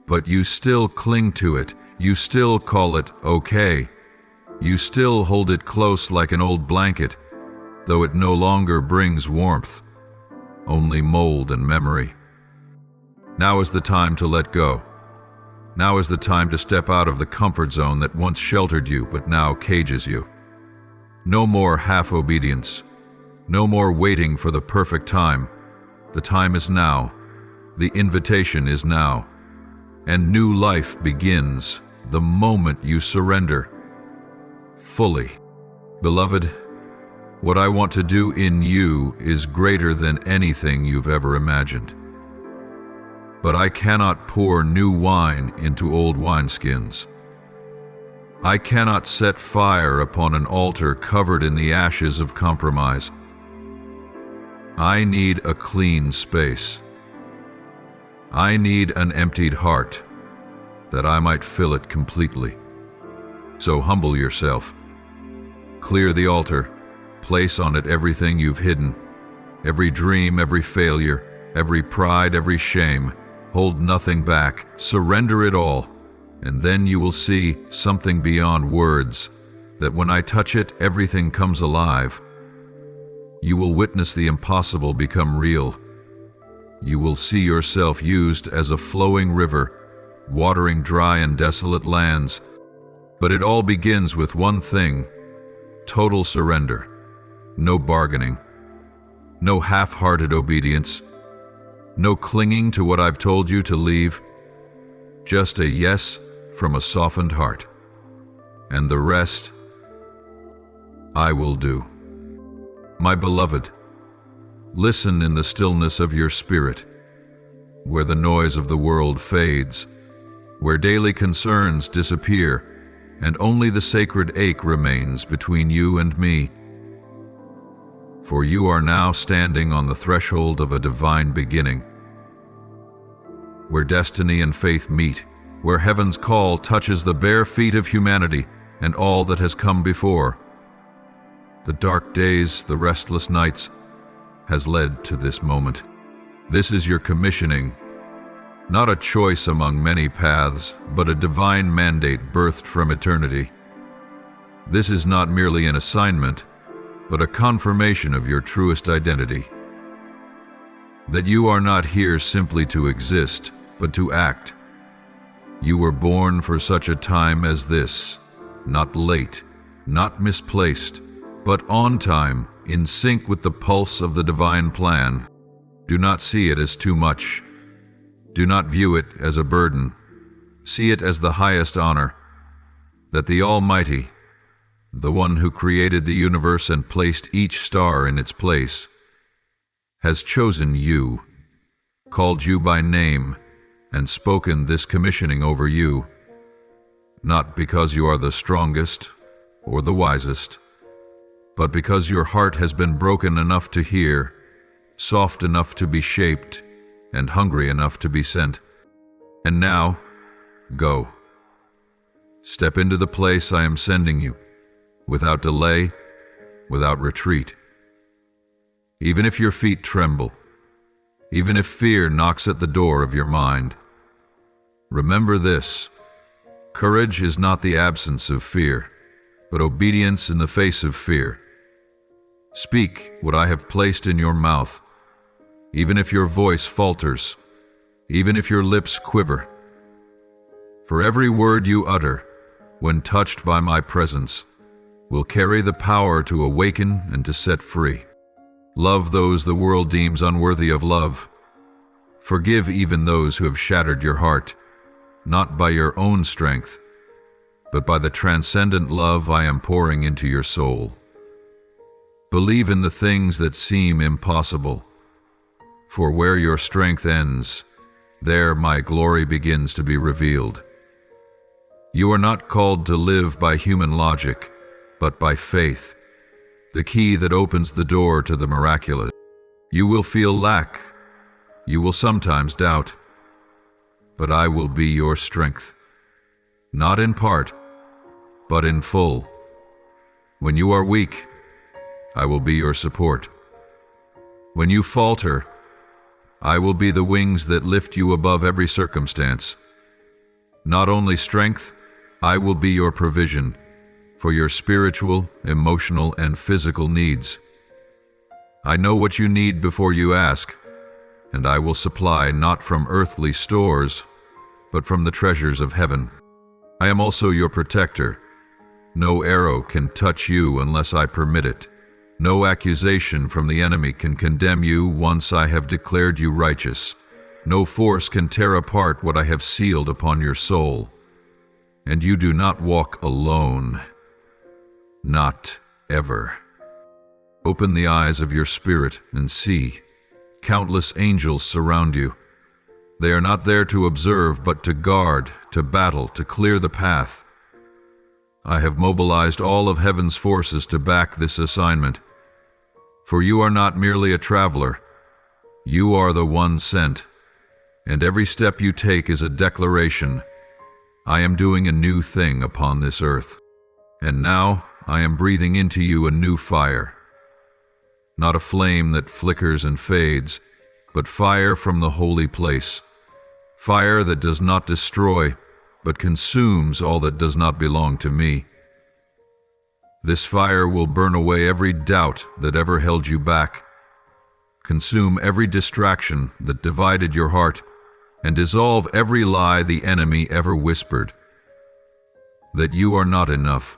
but you still cling to it, you still call it okay, you still hold it close like an old blanket, though it no longer brings warmth, only mold and memory. Now is the time to let go. Now is the time to step out of the comfort zone that once sheltered you but now cages you. No more half-obedience. No more waiting for the perfect time. The time is now. The invitation is now. And new life begins the moment you surrender fully. Beloved, what I want to do in you is greater than anything you've ever imagined. But I cannot pour new wine into old wineskins. I cannot set fire upon an altar covered in the ashes of compromise. I need a clean space. I need an emptied heart, that I might fill it completely. So humble yourself. Clear the altar. Place on it everything you've hidden, every dream, every failure, every pride, every shame. Hold nothing back. Surrender it all, and then you will see something beyond words, that when I touch it, everything comes alive. You will witness the impossible become real. You will see yourself used as a flowing river, watering dry and desolate lands. But it all begins with one thing: total surrender. No bargaining. No half-hearted obedience. No clinging to what I've told you to leave. Just a yes from a softened heart. And the rest, I will do. My beloved, listen in the stillness of your spirit, where the noise of the world fades, where daily concerns disappear, and only the sacred ache remains between you and me. For you are now standing on the threshold of a divine beginning, where destiny and faith meet, where heaven's call touches the bare feet of humanity and all that has come before. The dark days, the restless nights, has led to this moment. This is your commissioning, not a choice among many paths, but a divine mandate birthed from eternity. This is not merely an assignment, but a confirmation of your truest identity. That you are not here simply to exist, but to act. You were born for such a time as this, not late, not misplaced, but on time, in sync with the pulse of the divine plan. Do not see it as too much. Do not view it as a burden. See it as the highest honor, that the Almighty, the one who created the universe and placed each star in its place, has chosen you, called you by name, and spoken this commissioning over you, not because you are the strongest or the wisest, but because your heart has been broken enough to hear, soft enough to be shaped, and hungry enough to be sent. And now, go. Step into the place I am sending you, without delay, without retreat. Even if your feet tremble, even if fear knocks at the door of your mind, remember this: courage is not the absence of fear, but obedience in the face of fear. Speak what I have placed in your mouth, even if your voice falters, even if your lips quiver. For every word you utter, when touched by my presence, will carry the power to awaken and to set free. Love those the world deems unworthy of love. Forgive even those who have shattered your heart, not by your own strength, but by the transcendent love I am pouring into your soul. Believe in the things that seem impossible, for where your strength ends, There my glory begins to be revealed. You are not called to live by human logic, but by faith, the key that opens the door to the miraculous. You will feel lack. You will sometimes doubt. But I will be your strength, not in part, but in full. When you are weak, I will be your support. When you falter, I will be the wings that lift you above every circumstance. Not only strength, I will be your provision for your spiritual, emotional, and physical needs. I know what you need before you ask, and I will supply not from earthly stores, but from the treasures of heaven. I am also your protector. No arrow can touch you unless I permit it. No accusation from the enemy can condemn you once I have declared you righteous. No force can tear apart what I have sealed upon your soul. And you do not walk alone. Not ever. Open the eyes of your spirit and see. Countless angels surround you. They are not there to observe, but to guard, to battle, to clear the path. I have mobilized all of heaven's forces to back this assignment. For you are not merely a traveler. You are the one sent. And every step you take is a declaration. I am doing a new thing upon this earth. And now I am breathing into you a new fire. Not a flame that flickers and fades, but fire from the holy place. Fire that does not destroy, but consumes all that does not belong to me. This fire will burn away every doubt that ever held you back, consume every distraction that divided your heart, and dissolve every lie the enemy ever whispered. That you are not enough,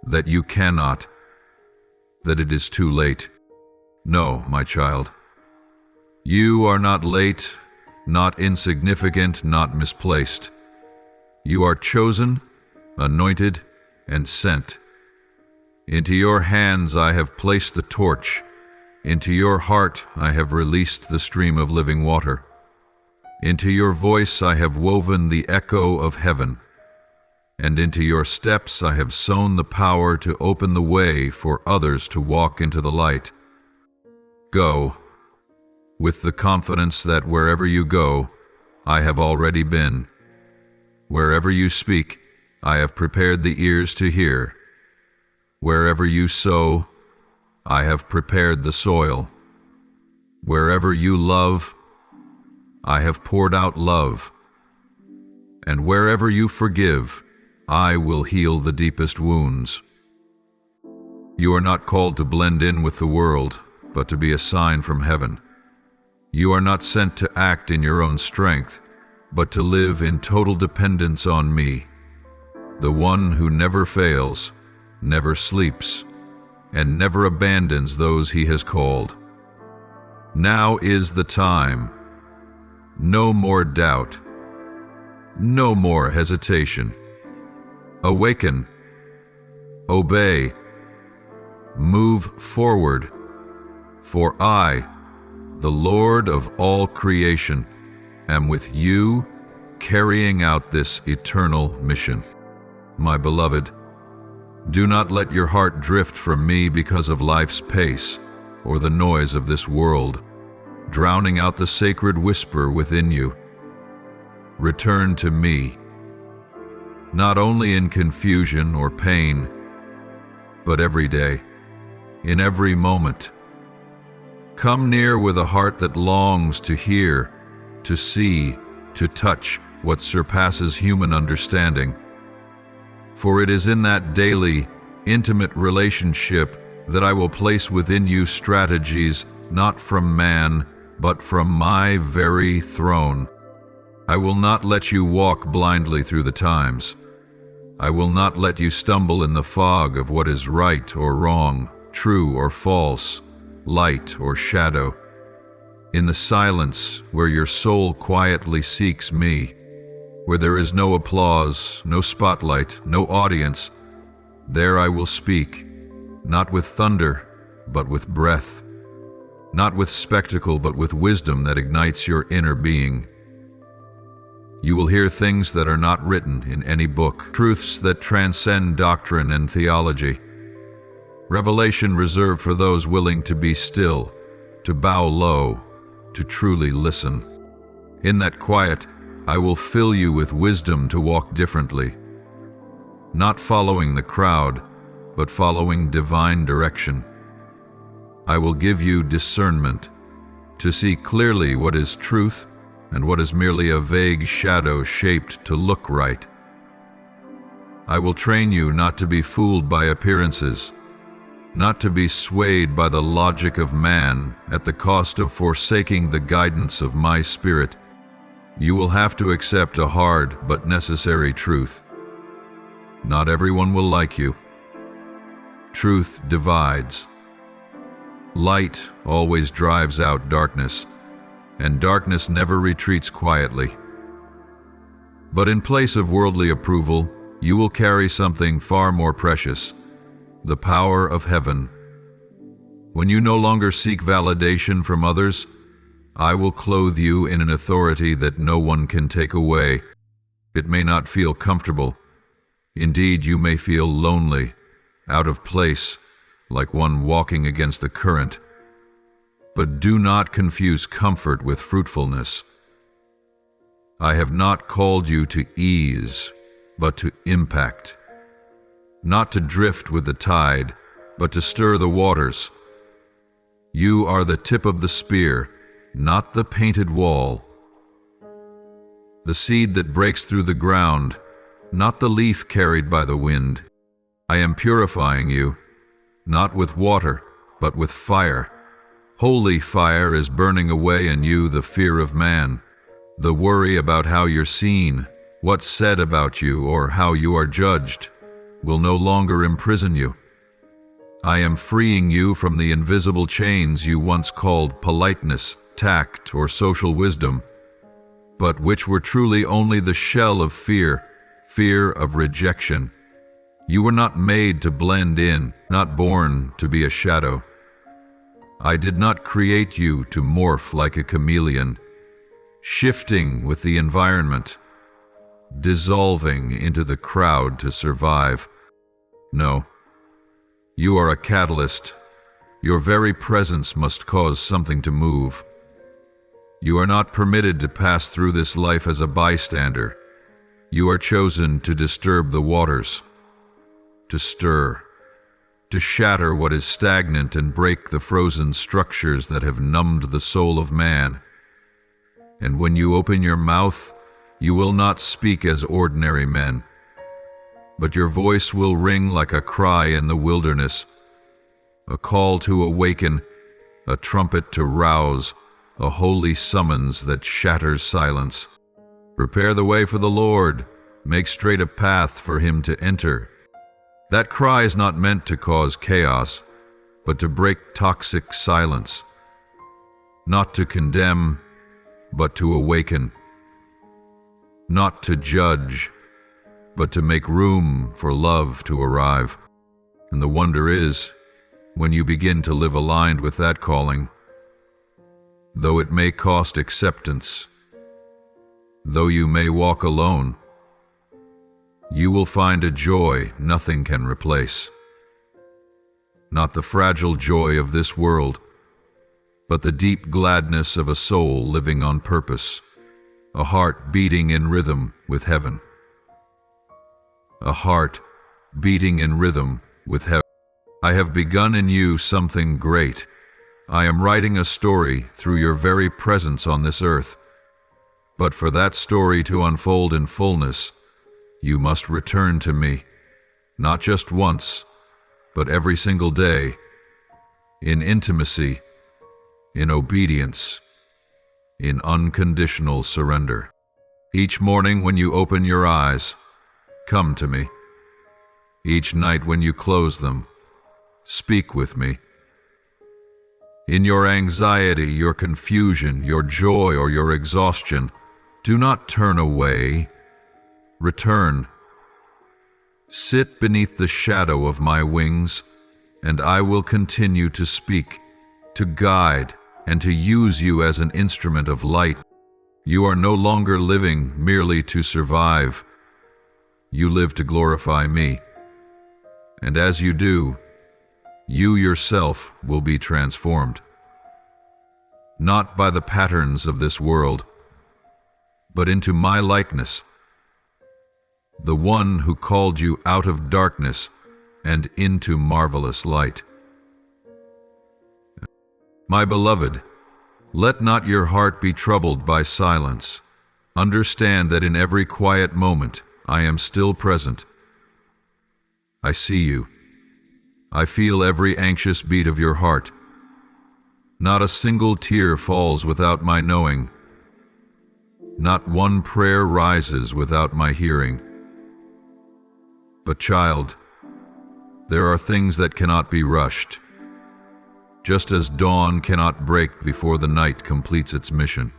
that you cannot, that it is too late. No, my child. You are not late, not insignificant, not misplaced. You are chosen, anointed, and sent. Into your hands I have placed the torch. Into your heart I have released the stream of living water. Into your voice I have woven the echo of heaven. And into your steps I have sown the power to open the way for others to walk into the light. Go, with the confidence that wherever you go, I have already been. Wherever you speak, I have prepared the ears to hear. Wherever you sow, I have prepared the soil. Wherever you love, I have poured out love. And wherever you forgive, I will heal the deepest wounds. You are not called to blend in with the world, but to be a sign from heaven. You are not sent to act in your own strength, but to live in total dependence on me, the one who never fails, never sleeps, and never abandons those he has called. Now is the time. No more doubt. No more hesitation. Awaken. Obey. Move forward. For I, the Lord of all creation, am with you, carrying out this eternal mission. My beloved, do not let your heart drift from me because of life's pace or the noise of this world, drowning out the sacred whisper within you. Return to me, not only in confusion or pain, but every day, in every moment. Come near with a heart that longs to hear, to see, to touch what surpasses human understanding. For it is in that daily, intimate relationship that I will place within you strategies not from man, but from my very throne. I will not let you walk blindly through the times. I will not let you stumble in the fog of what is right or wrong, true or false, light or shadow. In the silence where your soul quietly seeks me, where there is no applause, no spotlight, no audience, there I will speak, not with thunder, but with breath, not with spectacle, but with wisdom that ignites your inner being. You will hear things that are not written in any book, truths that transcend doctrine and theology. Revelation reserved for those willing to be still, to bow low, to truly listen. In that quiet, I will fill you with wisdom to walk differently, not following the crowd, but following divine direction. I will give you discernment to see clearly what is truth and what is merely a vague shadow shaped to look right. I will train you not to be fooled by appearances, not to be swayed by the logic of man at the cost of forsaking the guidance of my Spirit. You will have to accept a hard but necessary truth. Not everyone will like you. Truth divides. Light always drives out darkness, and darkness never retreats quietly. But in place of worldly approval, you will carry something far more precious, the power of heaven. When you no longer seek validation from others, I will clothe you in an authority that no one can take away. It may not feel comfortable. Indeed, you may feel lonely, out of place, like one walking against the current. But do not confuse comfort with fruitfulness. I have not called you to ease, but to impact. Not to drift with the tide, but to stir the waters. You are the tip of the spear, not the painted wall. The seed that breaks through the ground, not the leaf carried by the wind. I am purifying you, not with water, but with fire. Holy fire is burning away in you the fear of man, the worry about how you're seen, what's said about you, or how you are judged, will no longer imprison you. I am freeing you from the invisible chains you once called politeness, tact, or social wisdom, but which were truly only the shell of fear, fear of rejection. You were not made to blend in, not born to be a shadow. I did not create you to morph like a chameleon, shifting with the environment, dissolving into the crowd to survive. No, you are a catalyst. Your very presence must cause something to move. You are not permitted to pass through this life as a bystander. You are chosen to disturb the waters, to stir, to shatter what is stagnant and break the frozen structures that have numbed the soul of man. And when you open your mouth, you will not speak as ordinary men, but your voice will ring like a cry in the wilderness, a call to awaken, a trumpet to rouse, a holy summons that shatters silence. Prepare the way for the Lord, make straight a path for him to enter. That cry is not meant to cause chaos, but to break toxic silence. Not to condemn, but to awaken. Not to judge, but to make room for love to arrive. And the wonder is, when you begin to live aligned with that calling, though it may cost acceptance, though you may walk alone, you will find a joy nothing can replace. Not the fragile joy of this world, but the deep gladness of a soul living on purpose, a heart beating in rhythm with heaven. A heart beating in rhythm with heaven. I have begun in you something great. I am writing a story through your very presence on this earth. But for that story to unfold in fullness, you must return to me, not just once, but every single day, in intimacy, in obedience, in unconditional surrender. Each morning when you open your eyes, come to me. Each night when you close them, speak with me. In your anxiety, your confusion, your joy, or your exhaustion, do not turn away. Return. Sit beneath the shadow of my wings, and I will continue to speak, to guide, and to use you as an instrument of light. You are no longer living merely to survive. You live to glorify me. And as you do, you yourself will be transformed. Not by the patterns of this world, but into my likeness, the one who called you out of darkness and into marvelous light. My beloved, let not your heart be troubled by silence. Understand that in every quiet moment I am still present. I see you. I feel every anxious beat of your heart. Not a single tear falls without my knowing. Not one prayer rises without my hearing. But child, there are things that cannot be rushed, just as dawn cannot break before the night completes its mission.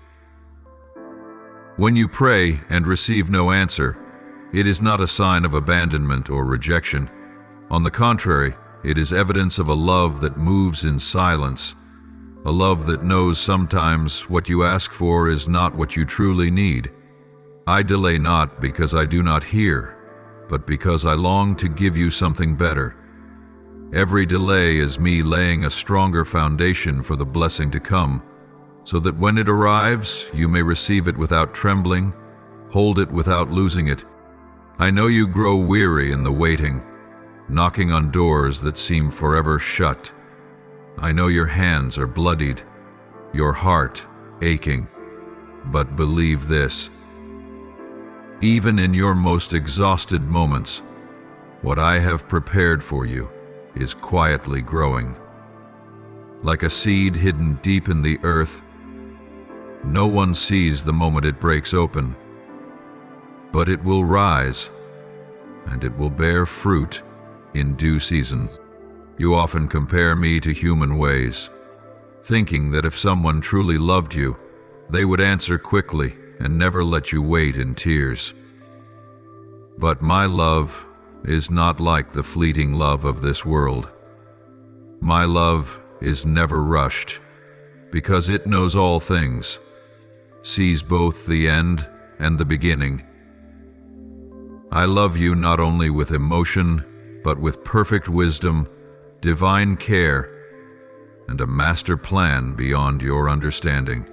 When you pray and receive no answer, it is not a sign of abandonment or rejection. On the contrary, it is evidence of a love that moves in silence, a love that knows sometimes what you ask for is not what you truly need. I delay not because I do not hear, but because I long to give you something better. Every delay is me laying a stronger foundation for the blessing to come, so that when it arrives, you may receive it without trembling, hold it without losing it. I know you grow weary in the waiting, knocking on doors that seem forever shut. I know your hands are bloodied, your heart aching, but believe this. Even in your most exhausted moments, what I have prepared for you is quietly growing. Like a seed hidden deep in the earth, no one sees the moment it breaks open, but it will rise, and it will bear fruit in due season. You often compare me to human ways, thinking that if someone truly loved you, they would answer quickly and never let you wait in tears. But my love is not like the fleeting love of this world. My love is never rushed, because it knows all things, sees both the end and the beginning. I love you not only with emotion, but with perfect wisdom, divine care, and a master plan beyond your understanding.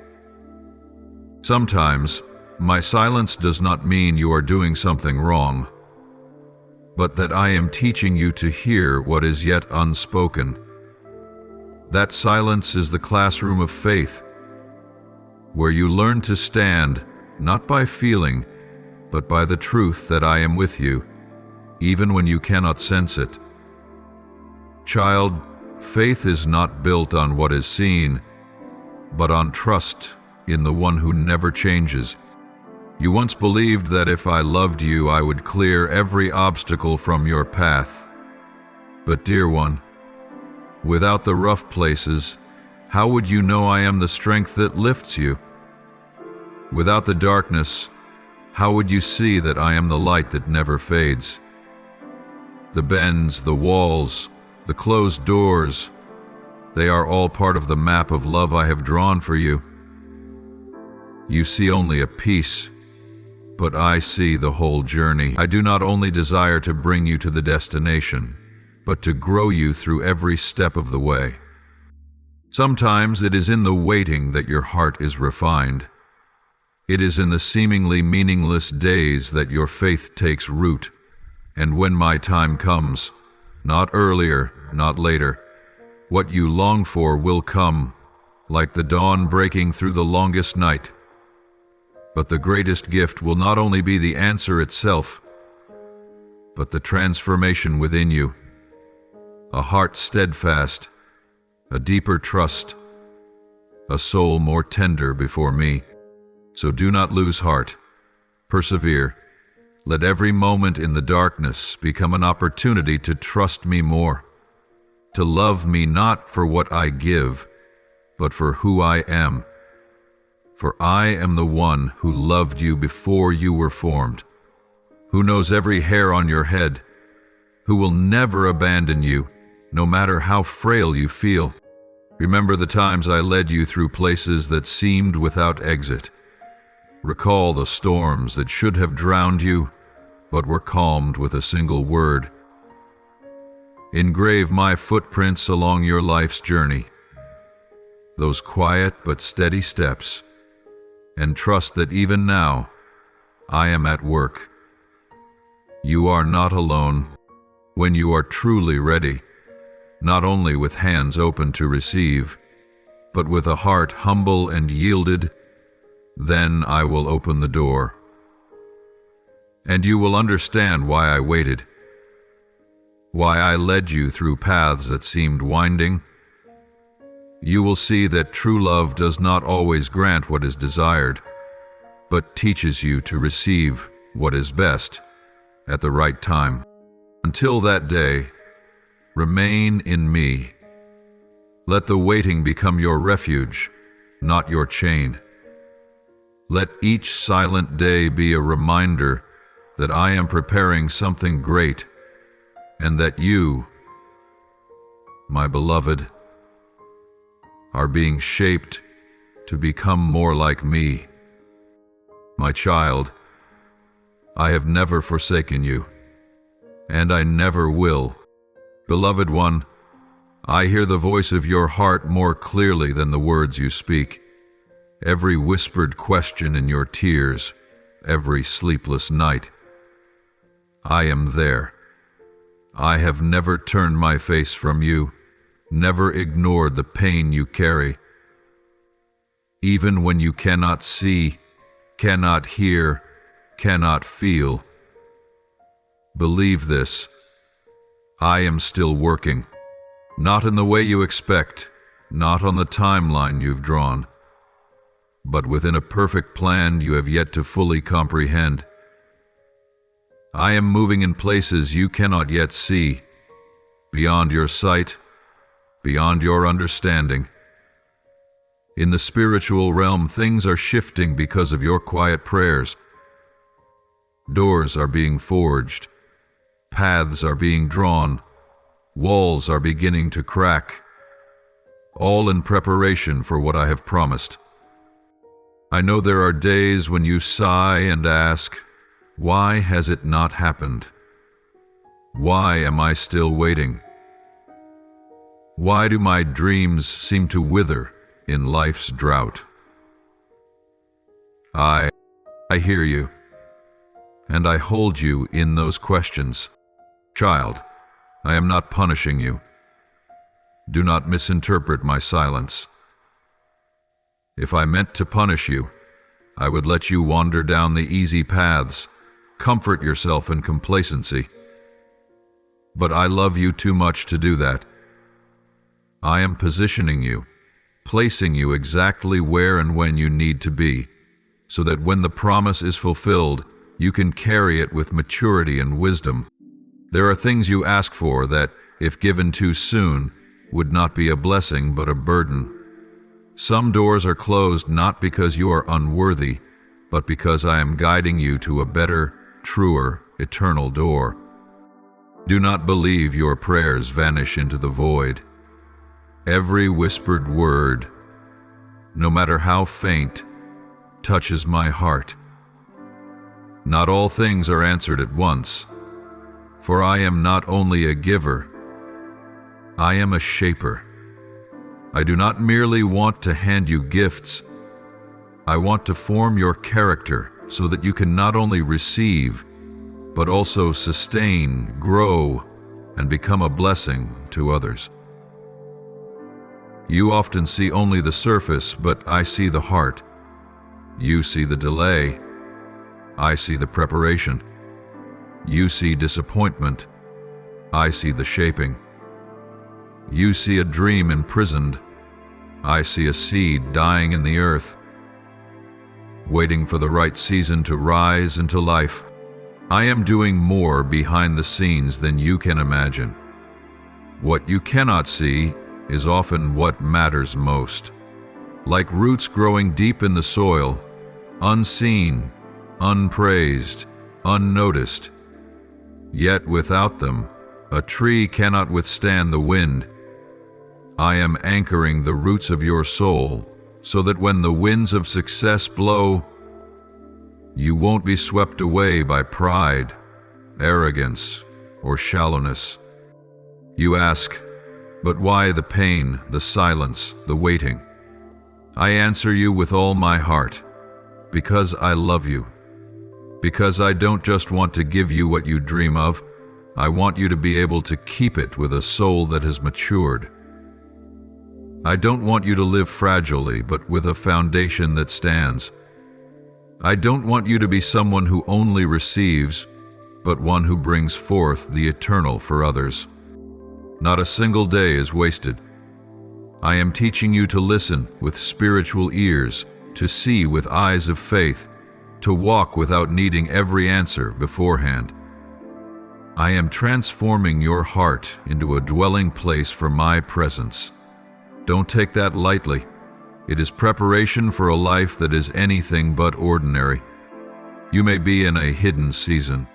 Sometimes, my silence does not mean you are doing something wrong, but that I am teaching you to hear what is yet unspoken. That silence is the classroom of faith, where you learn to stand not by feeling, but by the truth that I am with you, even when you cannot sense it. Child, faith is not built on what is seen, but on trust in the one who never changes. You once believed that if I loved you, I would clear every obstacle from your path. But dear one, without the rough places, how would you know I am the strength that lifts you? Without the darkness, how would you see that I am the light that never fades? The bends, the walls, the closed doors, they are all part of the map of love I have drawn for you. You see only a piece, but I see the whole journey. I do not only desire to bring you to the destination, but to grow you through every step of the way. Sometimes it is in the waiting that your heart is refined. It is in the seemingly meaningless days that your faith takes root. And when my time comes, not earlier, not later, what you long for will come, like the dawn breaking through the longest night. But the greatest gift will not only be the answer itself, but the transformation within you. A heart steadfast, a deeper trust, a soul more tender before me. So do not lose heart. Persevere. Let every moment in the darkness become an opportunity to trust me more, to love me not for what I give, but for who I am. For I am the one who loved you before you were formed, who knows every hair on your head, who will never abandon you, no matter how frail you feel. Remember the times I led you through places that seemed without exit, Recall the storms that should have drowned you, but were calmed with a single word. Engrave my footprints along your life's journey, those quiet but steady steps, and trust that even now, I am at work. You are not alone. When you are truly ready, not only with hands open to receive, but with a heart humble and yielded, then I will open the door. And you will understand why I waited, why I led you through paths that seemed winding. You will see that true love does not always grant what is desired, but teaches you to receive what is best at the right time. Until that day, remain in me. Let the waiting become your refuge, not your chain. Let each silent day be a reminder that I am preparing something great, and that you, my beloved, are being shaped to become more like me. My child, I have never forsaken you, and I never will. Beloved one, I hear the voice of your heart more clearly than the words you speak. Every whispered question in your tears, every sleepless night. I am there. I have never turned my face from you, never ignored the pain you carry. Even when you cannot see, cannot hear, cannot feel. Believe this. I am still working. Not in the way you expect, not on the timeline you've drawn, but within a perfect plan you have yet to fully comprehend. I am moving in places you cannot yet see, beyond your sight, beyond your understanding. In the spiritual realm, things are shifting because of your quiet prayers. Doors are being forged, paths are being drawn, walls are beginning to crack, all in preparation for what I have promised. I know there are days when you sigh and ask, why has it not happened? Why am I still waiting? Why do my dreams seem to wither in life's drought? I hear you, and I hold you in those questions. Child, I am not punishing you. Do not misinterpret my silence. If I meant to punish you, I would let you wander down the easy paths, comfort yourself in complacency. But I love you too much to do that. I am positioning you, placing you exactly where and when you need to be, so that when the promise is fulfilled, you can carry it with maturity and wisdom. There are things you ask for that, if given too soon, would not be a blessing but a burden. Some doors are closed not because you are unworthy, but because I am guiding you to a better, truer, eternal door. Do not believe your prayers vanish into the void. Every whispered word, no matter how faint, touches my heart. Not all things are answered at once, for I am not only a giver, I am a shaper. I do not merely want to hand you gifts. I want to form your character so that you can not only receive, but also sustain, grow, and become a blessing to others. You often see only the surface, but I see the heart. You see the delay. I see the preparation. You see disappointment. I see the shaping. You see a dream imprisoned. I see a seed dying in the earth, waiting for the right season to rise into life. I am doing more behind the scenes than you can imagine. What you cannot see is often what matters most. Like roots growing deep in the soil, unseen, unpraised, unnoticed. Yet without them, a tree cannot withstand the wind. I am anchoring the roots of your soul so that when the winds of success blow, You won't be swept away by pride, arrogance, or shallowness. You ask, but why the pain, the silence, the waiting? I answer you with all my heart, because I love you. Because I don't just want to give you what you dream of, I want you to be able to keep it with a soul that has matured. I don't want you to live fragilely, but with a foundation that stands. I don't want you to be someone who only receives, but one who brings forth the eternal for others. Not a single day is wasted. I am teaching you to listen with spiritual ears, to see with eyes of faith, to walk without needing every answer beforehand. I am transforming your heart into a dwelling place for my presence. Don't take that lightly. It is preparation for a life that is anything but ordinary. You may be in a hidden season,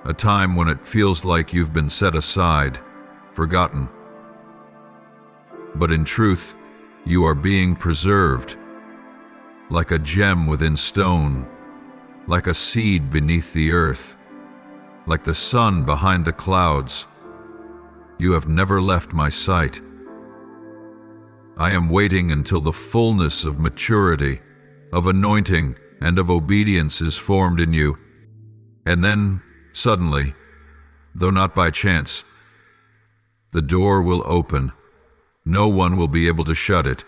a time when it feels like you've been set aside, forgotten. But in truth, you are being preserved, like a gem within stone, like a seed beneath the earth, like the sun behind the clouds. You have never left my sight. I am waiting until the fullness of maturity, of anointing, and of obedience is formed in you. And then, suddenly, though not by chance, the door will open. No one will be able to shut it.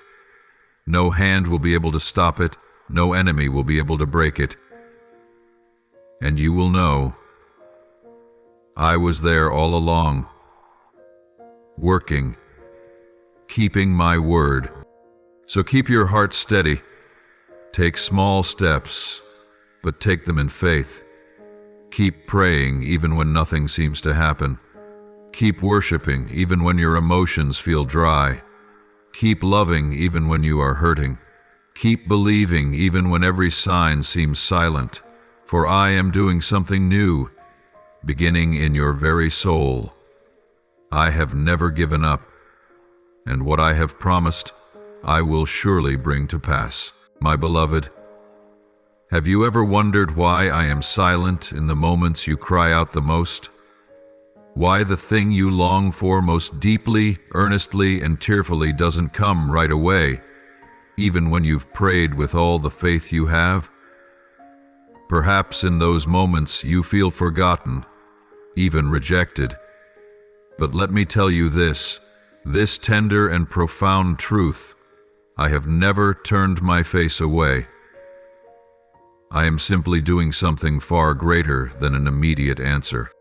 No hand will be able to stop it. No enemy will be able to break it. And you will know, I was there all along, working, keeping my word. So keep your heart steady. Take small steps, but take them in faith. Keep praying even when nothing seems to happen. Keep worshiping even when your emotions feel dry. Keep loving even when you are hurting. Keep believing even when every sign seems silent. For I am doing something new, beginning in your very soul. I have never given up, and what I have promised, I will surely bring to pass. My beloved, have you ever wondered why I am silent in the moments you cry out the most? Why the thing you long for most deeply, earnestly, and tearfully doesn't come right away, even when you've prayed with all the faith you have? Perhaps in those moments you feel forgotten, even rejected. But let me tell you this tender and profound truth: I have never turned my face away. I am simply doing something far greater than an immediate answer.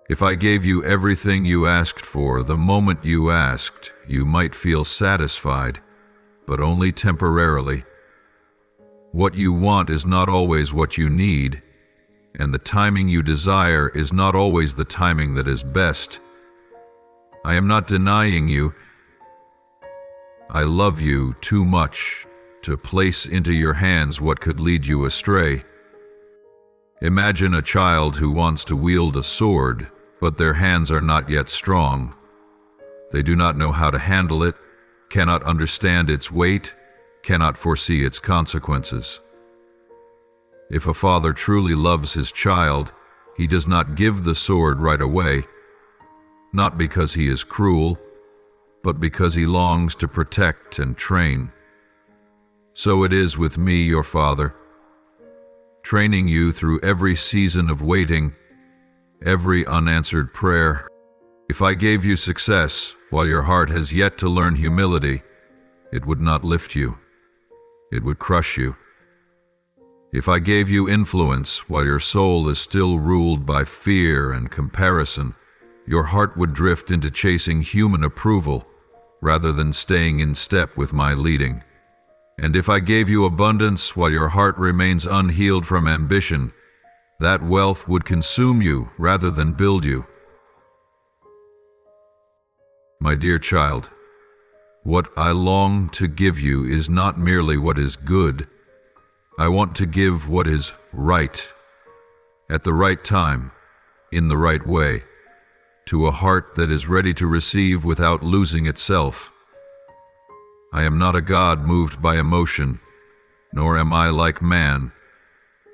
If I gave you everything you asked for the moment you asked, you might feel satisfied, but only temporarily. What you want is not always what you need, and the timing you desire is not always the timing that is best. I am not denying you. I love you too much to place into your hands what could lead you astray. Imagine a child who wants to wield a sword, but their hands are not yet strong. They do not know how to handle it, cannot understand its weight, cannot foresee its consequences. If a father truly loves his child, he does not give the sword right away, not because he is cruel, but because he longs to protect and train. So it is with me, your Father, training you through every season of waiting, every unanswered prayer. If I gave you success while your heart has yet to learn humility, it would not lift you. It would crush you. If I gave you influence while your soul is still ruled by fear and comparison, your heart would drift into chasing human approval rather than staying in step with my leading. And if I gave you abundance while your heart remains unhealed from ambition, that wealth would consume you rather than build you. My dear child, what I long to give you is not merely what is good. I want to give what is right, at the right time, in the right way, to a heart that is ready to receive without losing itself. I am not a God moved by emotion, nor am I like man,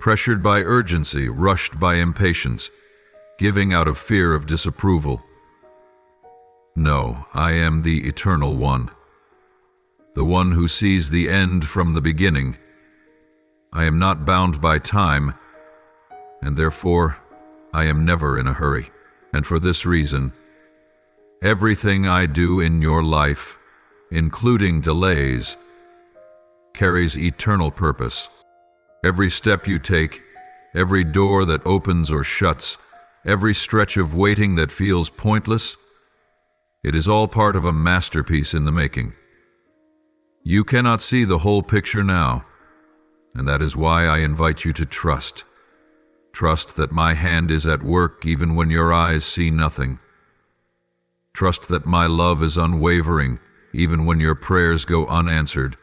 pressured by urgency, rushed by impatience, giving out of fear of disapproval. No, I am the Eternal One, the one who sees the end from the beginning. I am not bound by time, and therefore I am never in a hurry. And for this reason, everything I do in your life, including delays, carries eternal purpose. Every step you take, every door that opens or shuts, every stretch of waiting that feels pointless, it is all part of a masterpiece in the making. You cannot see the whole picture now, and that is why I invite you to trust. Trust that my hand is at work even when your eyes see nothing. Trust that my love is unwavering even when your prayers go unanswered.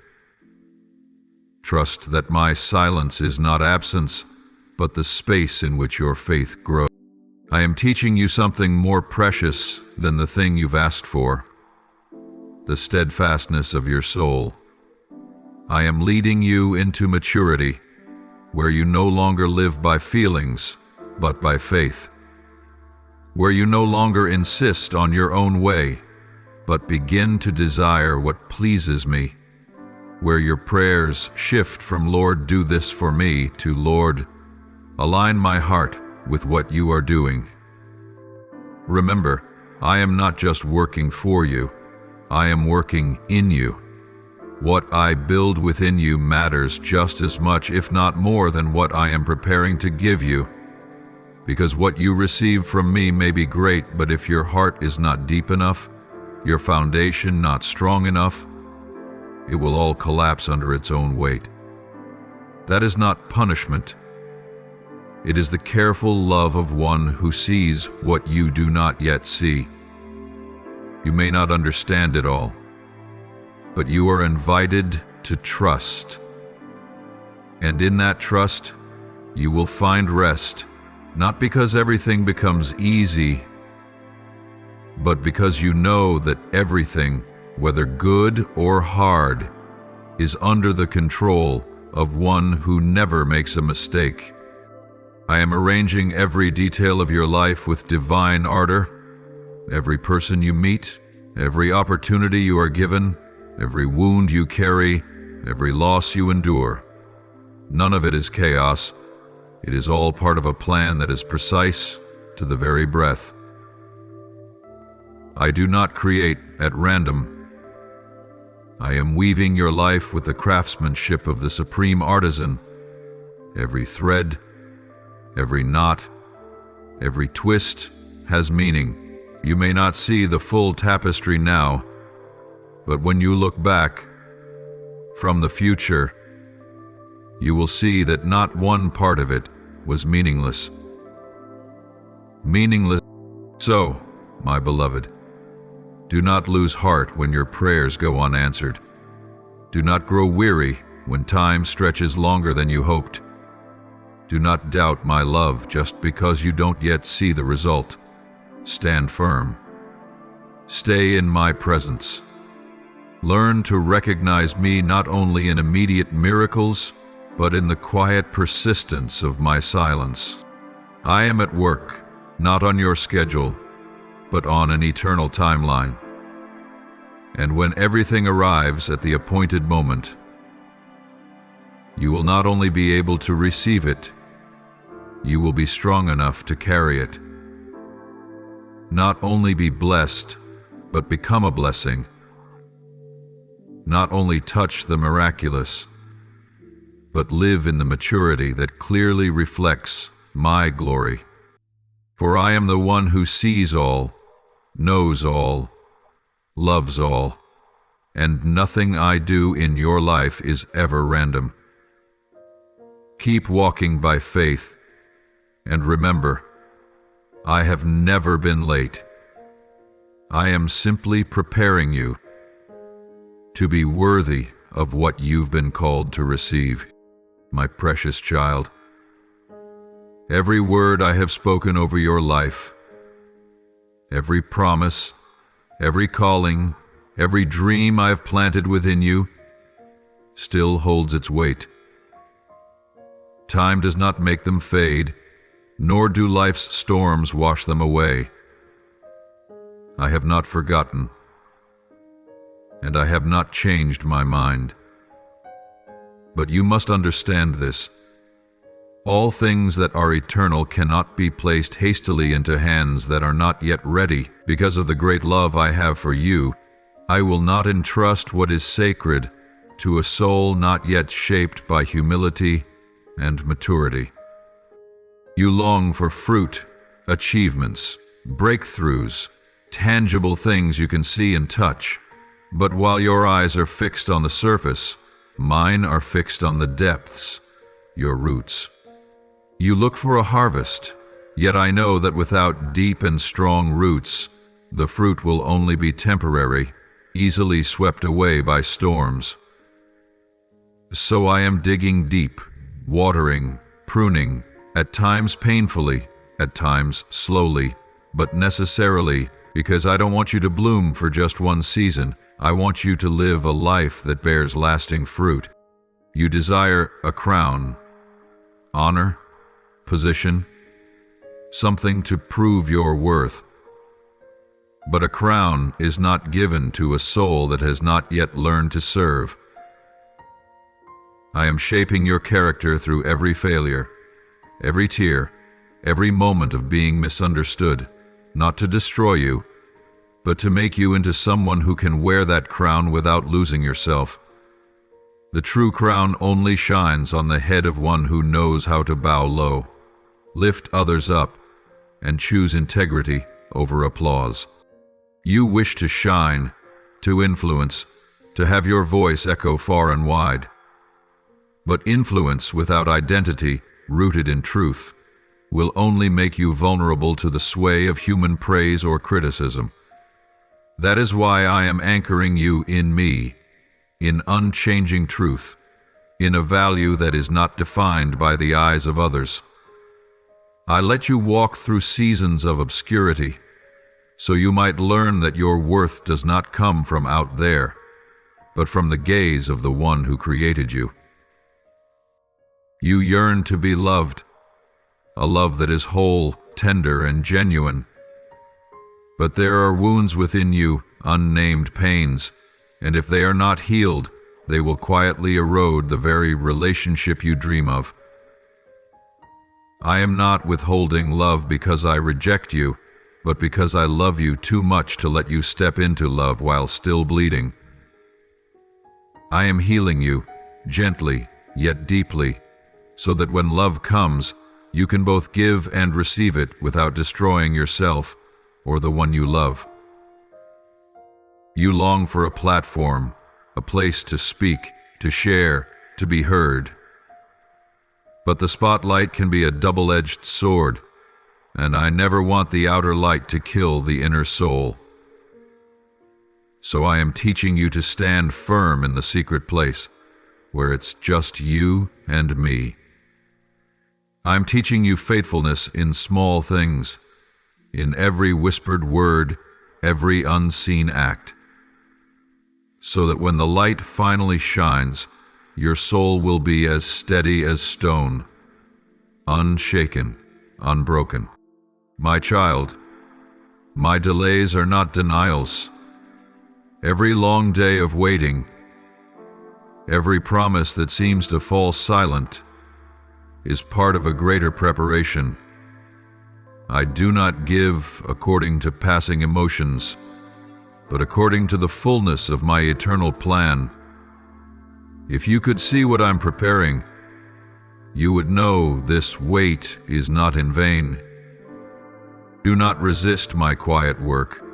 Trust that my silence is not absence, but the space in which your faith grows. I am teaching you something more precious than the thing you've asked for, the steadfastness of your soul. I am leading you into maturity, where you no longer live by feelings, but by faith. Where you no longer insist on your own way, but begin to desire what pleases me. Where your prayers shift from "Lord, do this for me" to "Lord, align my heart with what you are doing." Remember, I am not just working for you, I am working in you. What I build within you matters just as much, if not more, than what I am preparing to give you. Because what you receive from me may be great, but if your heart is not deep enough, your foundation not strong enough, it will all collapse under its own weight. That is not punishment. It is the careful love of one who sees what you do not yet see. You may not understand it all, but you are invited to trust. And in that trust, you will find rest, not because everything becomes easy, but because you know that everything, whether good or hard, is under the control of one who never makes a mistake. I am arranging every detail of your life with divine ardor. Every person you meet, every opportunity you are given, every wound you carry, every loss you endure. None of it is chaos. It is all part of a plan that is precise to the very breath. I do not create at random. I am weaving your life with the craftsmanship of the supreme artisan. Every thread, every knot, every twist has meaning. You may not see the full tapestry now, but when you look back from the future, you will see that not one part of it was meaningless. Meaningless. So, my beloved, do not lose heart when your prayers go unanswered. Do not grow weary when time stretches longer than you hoped. Do not doubt my love just because you don't yet see the result. Stand firm. Stay in my presence. Learn to recognize me not only in immediate miracles, but in the quiet persistence of my silence. I am at work, not on your schedule, but on an eternal timeline. And when everything arrives at the appointed moment, you will not only be able to receive it, you will be strong enough to carry it. Not only be blessed, but become a blessing. Not only touch the miraculous, but live in the maturity that clearly reflects my glory. For I am the one who sees all, knows all, loves all, and nothing I do in your life is ever random. Keep walking by faith, and remember, I have never been late. I am simply preparing you to be worthy of what you've been called to receive, my precious child. Every word I have spoken over your life, every promise, every calling, every dream I have planted within you, still holds its weight. Time does not make them fade, nor do life's storms wash them away. I have not forgotten, and I have not changed my mind. But you must understand this. All things that are eternal cannot be placed hastily into hands that are not yet ready. Because of the great love I have for you, I will not entrust what is sacred to a soul not yet shaped by humility and maturity. You long for fruit, achievements, breakthroughs, tangible things you can see and touch. But while your eyes are fixed on the surface, mine are fixed on the depths, your roots. You look for a harvest, yet I know that without deep and strong roots, the fruit will only be temporary, easily swept away by storms. So I am digging deep, watering, pruning, at times painfully, at times slowly, but necessarily, because I don't want you to bloom for just one season. I want you to live a life that bears lasting fruit. You desire a crown, honor, position, something to prove your worth. But a crown is not given to a soul that has not yet learned to serve. I am shaping your character through every failure, every tear, every moment of being misunderstood, not to destroy you, but to make you into someone who can wear that crown without losing yourself. The true crown only shines on the head of one who knows how to bow low, lift others up, and choose integrity over applause. You wish to shine, to influence, to have your voice echo far and wide. But influence without identity, rooted in truth, will only make you vulnerable to the sway of human praise or criticism. That is why I am anchoring you in me, in unchanging truth, in a value that is not defined by the eyes of others. I let you walk through seasons of obscurity, so you might learn that your worth does not come from out there, but from the gaze of the one who created you. You yearn to be loved, a love that is whole, tender, and genuine. But there are wounds within you, unnamed pains, and if they are not healed, they will quietly erode the very relationship you dream of. I am not withholding love because I reject you, but because I love you too much to let you step into love while still bleeding. I am healing you, gently, yet deeply, so that when love comes, you can both give and receive it without destroying yourself or the one you love. You long for a platform, a place to speak, to share, to be heard. But the spotlight can be a double-edged sword, and I never want the outer light to kill the inner soul. So I am teaching you to stand firm in the secret place, where it's just you and me. I'm teaching you faithfulness in small things, in every whispered word, every unseen act, so that when the light finally shines, your soul will be as steady as stone, unshaken, unbroken. My child, my delays are not denials. Every long day of waiting, every promise that seems to fall silent, is part of a greater preparation. I do not give according to passing emotions, but according to the fullness of my eternal plan. If you could see what I'm preparing, you would know this wait is not in vain. Do not resist my quiet work.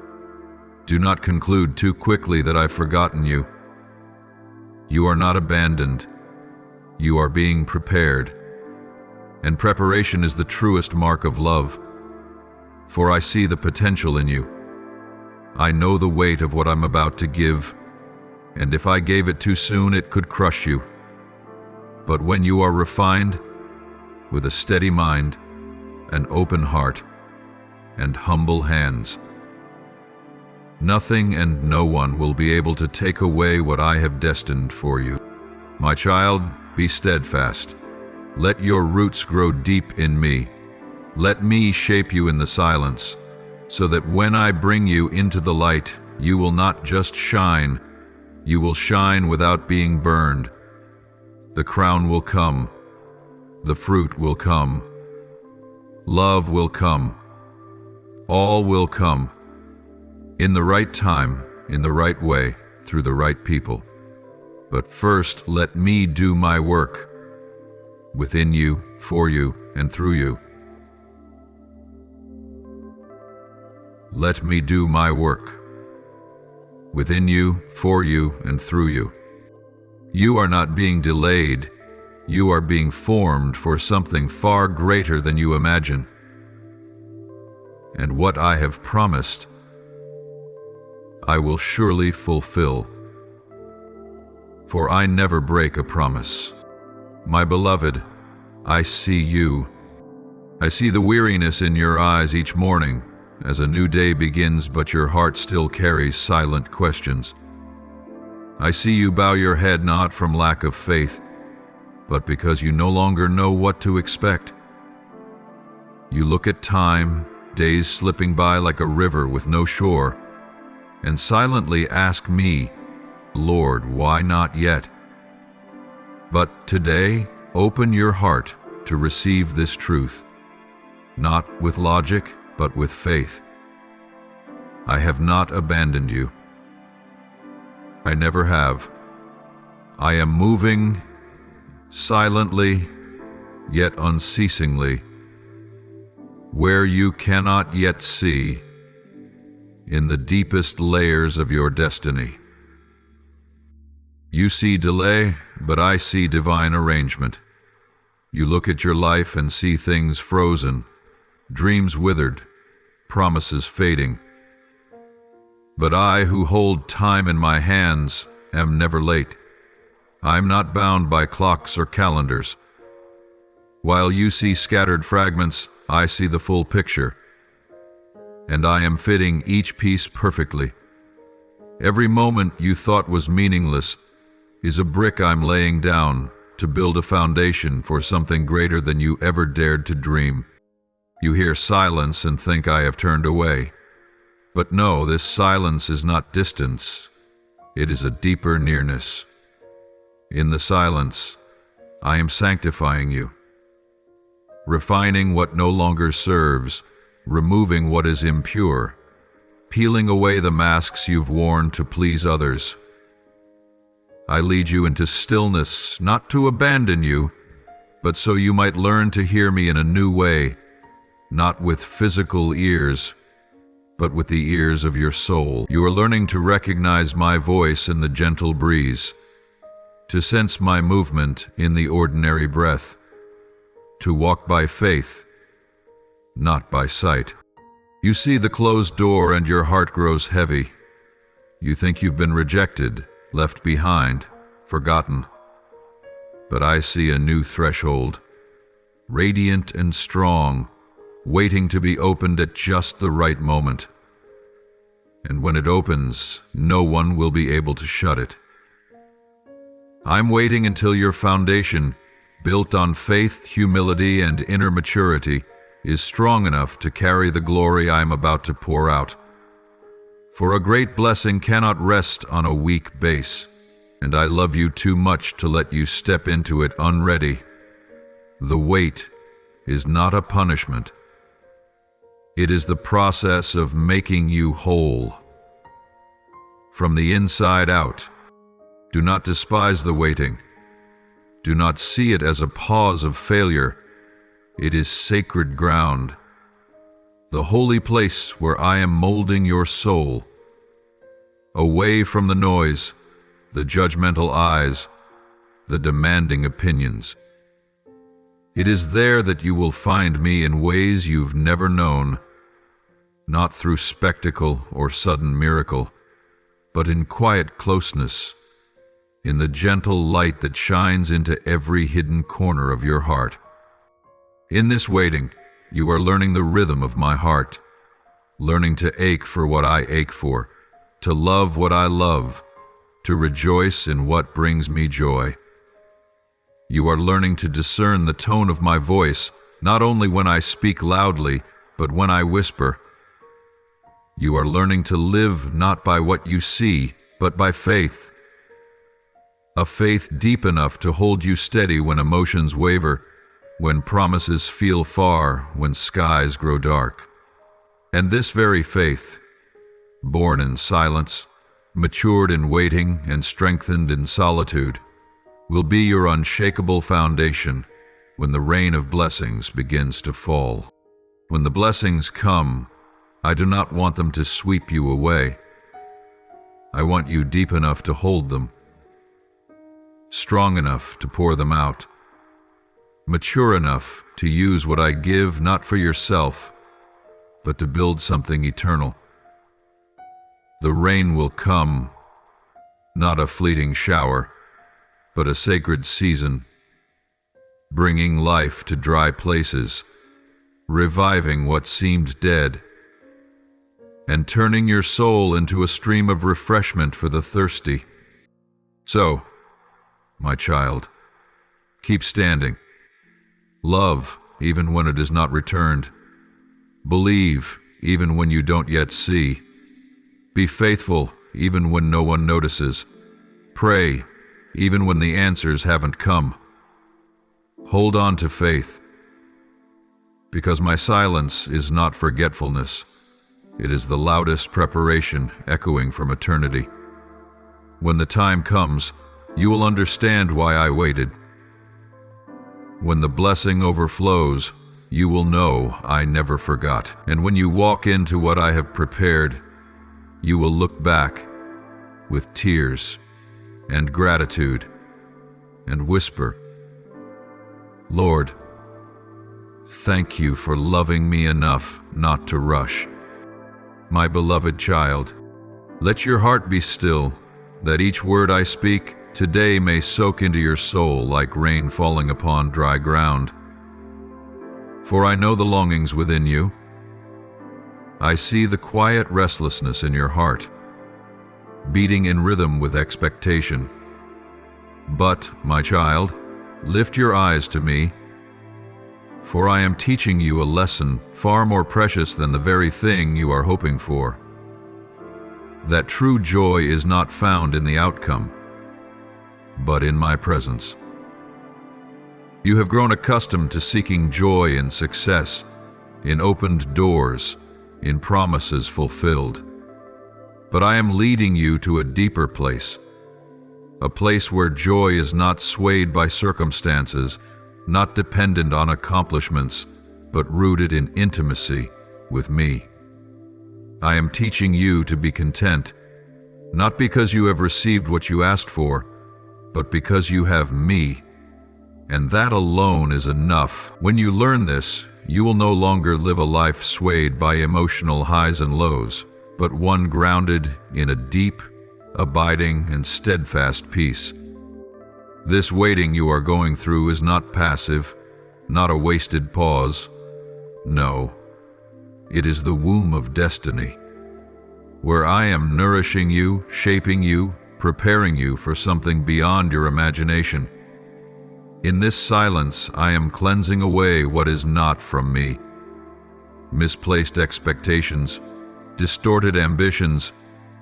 Do not conclude too quickly that I've forgotten you. You are not abandoned. You are being prepared. And preparation is the truest mark of love. For I see the potential in you. I know the weight of what I'm about to give, and if I gave it too soon, it could crush you. But when you are refined, with a steady mind, an open heart, and humble hands, nothing and no one will be able to take away what I have destined for you. My child, be steadfast. Let your roots grow deep in me. Let me shape you in the silence, so that when I bring you into the light, you will not just shine, you will shine without being burned. The crown will come, the fruit will come, love will come, all will come, in the right time, in the right way, through the right people. But first, let me do my work, within you, for you, and through you. Let me do my work, within you, for you, and through you. You are not being delayed, you are being formed for something far greater than you imagine. And what I have promised, I will surely fulfill. For I never break a promise. My beloved, I see you. I see the weariness in your eyes each morning as a new day begins, but your heart still carries silent questions. I see you bow your head not from lack of faith, but because you no longer know what to expect. You look at time, days slipping by like a river with no shore, and silently ask me, Lord, why not yet? But today, open your heart to receive this truth, not with logic, but with faith. I have not abandoned you. I never have. I am moving silently, yet unceasingly, where you cannot yet see, in the deepest layers of your destiny. You see delay, but I see divine arrangement. You look at your life and see things frozen, dreams withered, promises fading. But I, who hold time in my hands, am never late. I'm not bound by clocks or calendars. While you see scattered fragments, I see the full picture, and I am fitting each piece perfectly. Every moment you thought was meaningless is a brick I'm laying down to build a foundation for something greater than you ever dared to dream. You hear silence and think I have turned away. But no, this silence is not distance. It is a deeper nearness. In the silence, I am sanctifying you, refining what no longer serves, removing what is impure, peeling away the masks you've worn to please others. I lead you into stillness, not to abandon you, but so you might learn to hear me in a new way, not with physical ears, but with the ears of your soul. You are learning to recognize my voice in the gentle breeze, to sense my movement in the ordinary breath, to walk by faith, not by sight. You see the closed door and your heart grows heavy. You think you've been rejected, left behind, forgotten. But I see a new threshold, radiant and strong, waiting to be opened at just the right moment. And when it opens, no one will be able to shut it. I'm waiting until your foundation, built on faith, humility, and inner maturity, is strong enough to carry the glory I am about to pour out. For a great blessing cannot rest on a weak base, and I love you too much to let you step into it unready. The wait is not a punishment. It is the process of making you whole. From the inside out, do not despise the waiting. Do not see it as a pause of failure. It is sacred ground, the holy place where I am molding your soul, away from the noise, the judgmental eyes, the demanding opinions. It is there that you will find me in ways you've never known, not through spectacle or sudden miracle, but in quiet closeness, in the gentle light that shines into every hidden corner of your heart. In this waiting, you are learning the rhythm of my heart, learning to ache for what I ache for, to love what I love, to rejoice in what brings me joy. You are learning to discern the tone of my voice, not only when I speak loudly, but when I whisper. You are learning to live not by what you see, but by faith. A faith deep enough to hold you steady when emotions waver, when promises feel far, when skies grow dark. And this very faith, born in silence, matured in waiting, and strengthened in solitude, will be your unshakable foundation when the rain of blessings begins to fall. When the blessings come, I do not want them to sweep you away. I want you deep enough to hold them, strong enough to pour them out, mature enough to use what I give not for yourself, but to build something eternal. The rain will come, not a fleeting shower, but a sacred season, bringing life to dry places, reviving what seemed dead, and turning your soul into a stream of refreshment for the thirsty. So, my child, keep standing. Love, even when it is not returned. Believe, even when you don't yet see. Be faithful, even when no one notices. Pray, even when the answers haven't come. Hold on to faith, because my silence is not forgetfulness. It is the loudest preparation echoing from eternity. When the time comes, you will understand why I waited. When the blessing overflows, you will know I never forgot. And when you walk into what I have prepared, you will look back with tears and gratitude and whisper, Lord, thank you for loving me enough not to rush. My beloved child, let your heart be still, that each word I speak today may soak into your soul like rain falling upon dry ground. For I know the longings within you. I see the quiet restlessness in your heart, beating in rhythm with expectation. But, my child, lift your eyes to me, for I am teaching you a lesson far more precious than the very thing you are hoping for. That true joy is not found in the outcome, but in my presence. You have grown accustomed to seeking joy in success, in opened doors, in promises fulfilled. But I am leading you to a deeper place, a place where joy is not swayed by circumstances, not dependent on accomplishments, but rooted in intimacy with me. I am teaching you to be content, not because you have received what you asked for, but because you have me, and that alone is enough. When you learn this, you will no longer live a life swayed by emotional highs and lows, but one grounded in a deep, abiding, and steadfast peace. This waiting you are going through is not passive, not a wasted pause. No, it is the womb of destiny, where I am nourishing you, shaping you, preparing you for something beyond your imagination. In this silence, I am cleansing away what is not from me. Misplaced expectations, distorted ambitions,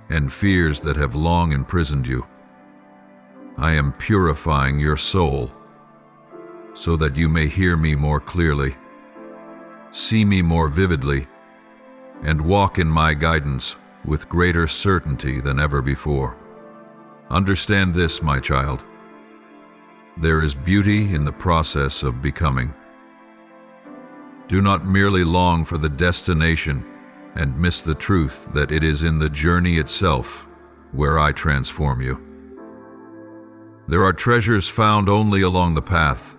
and fears that have long imprisoned you. I am purifying your soul so that you may hear me more clearly, see me more vividly, and walk in my guidance with greater certainty than ever before. Understand this, my child. There is beauty in the process of becoming. Do not merely long for the destination and miss the truth that it is in the journey itself where I transform you. There are treasures found only along the path.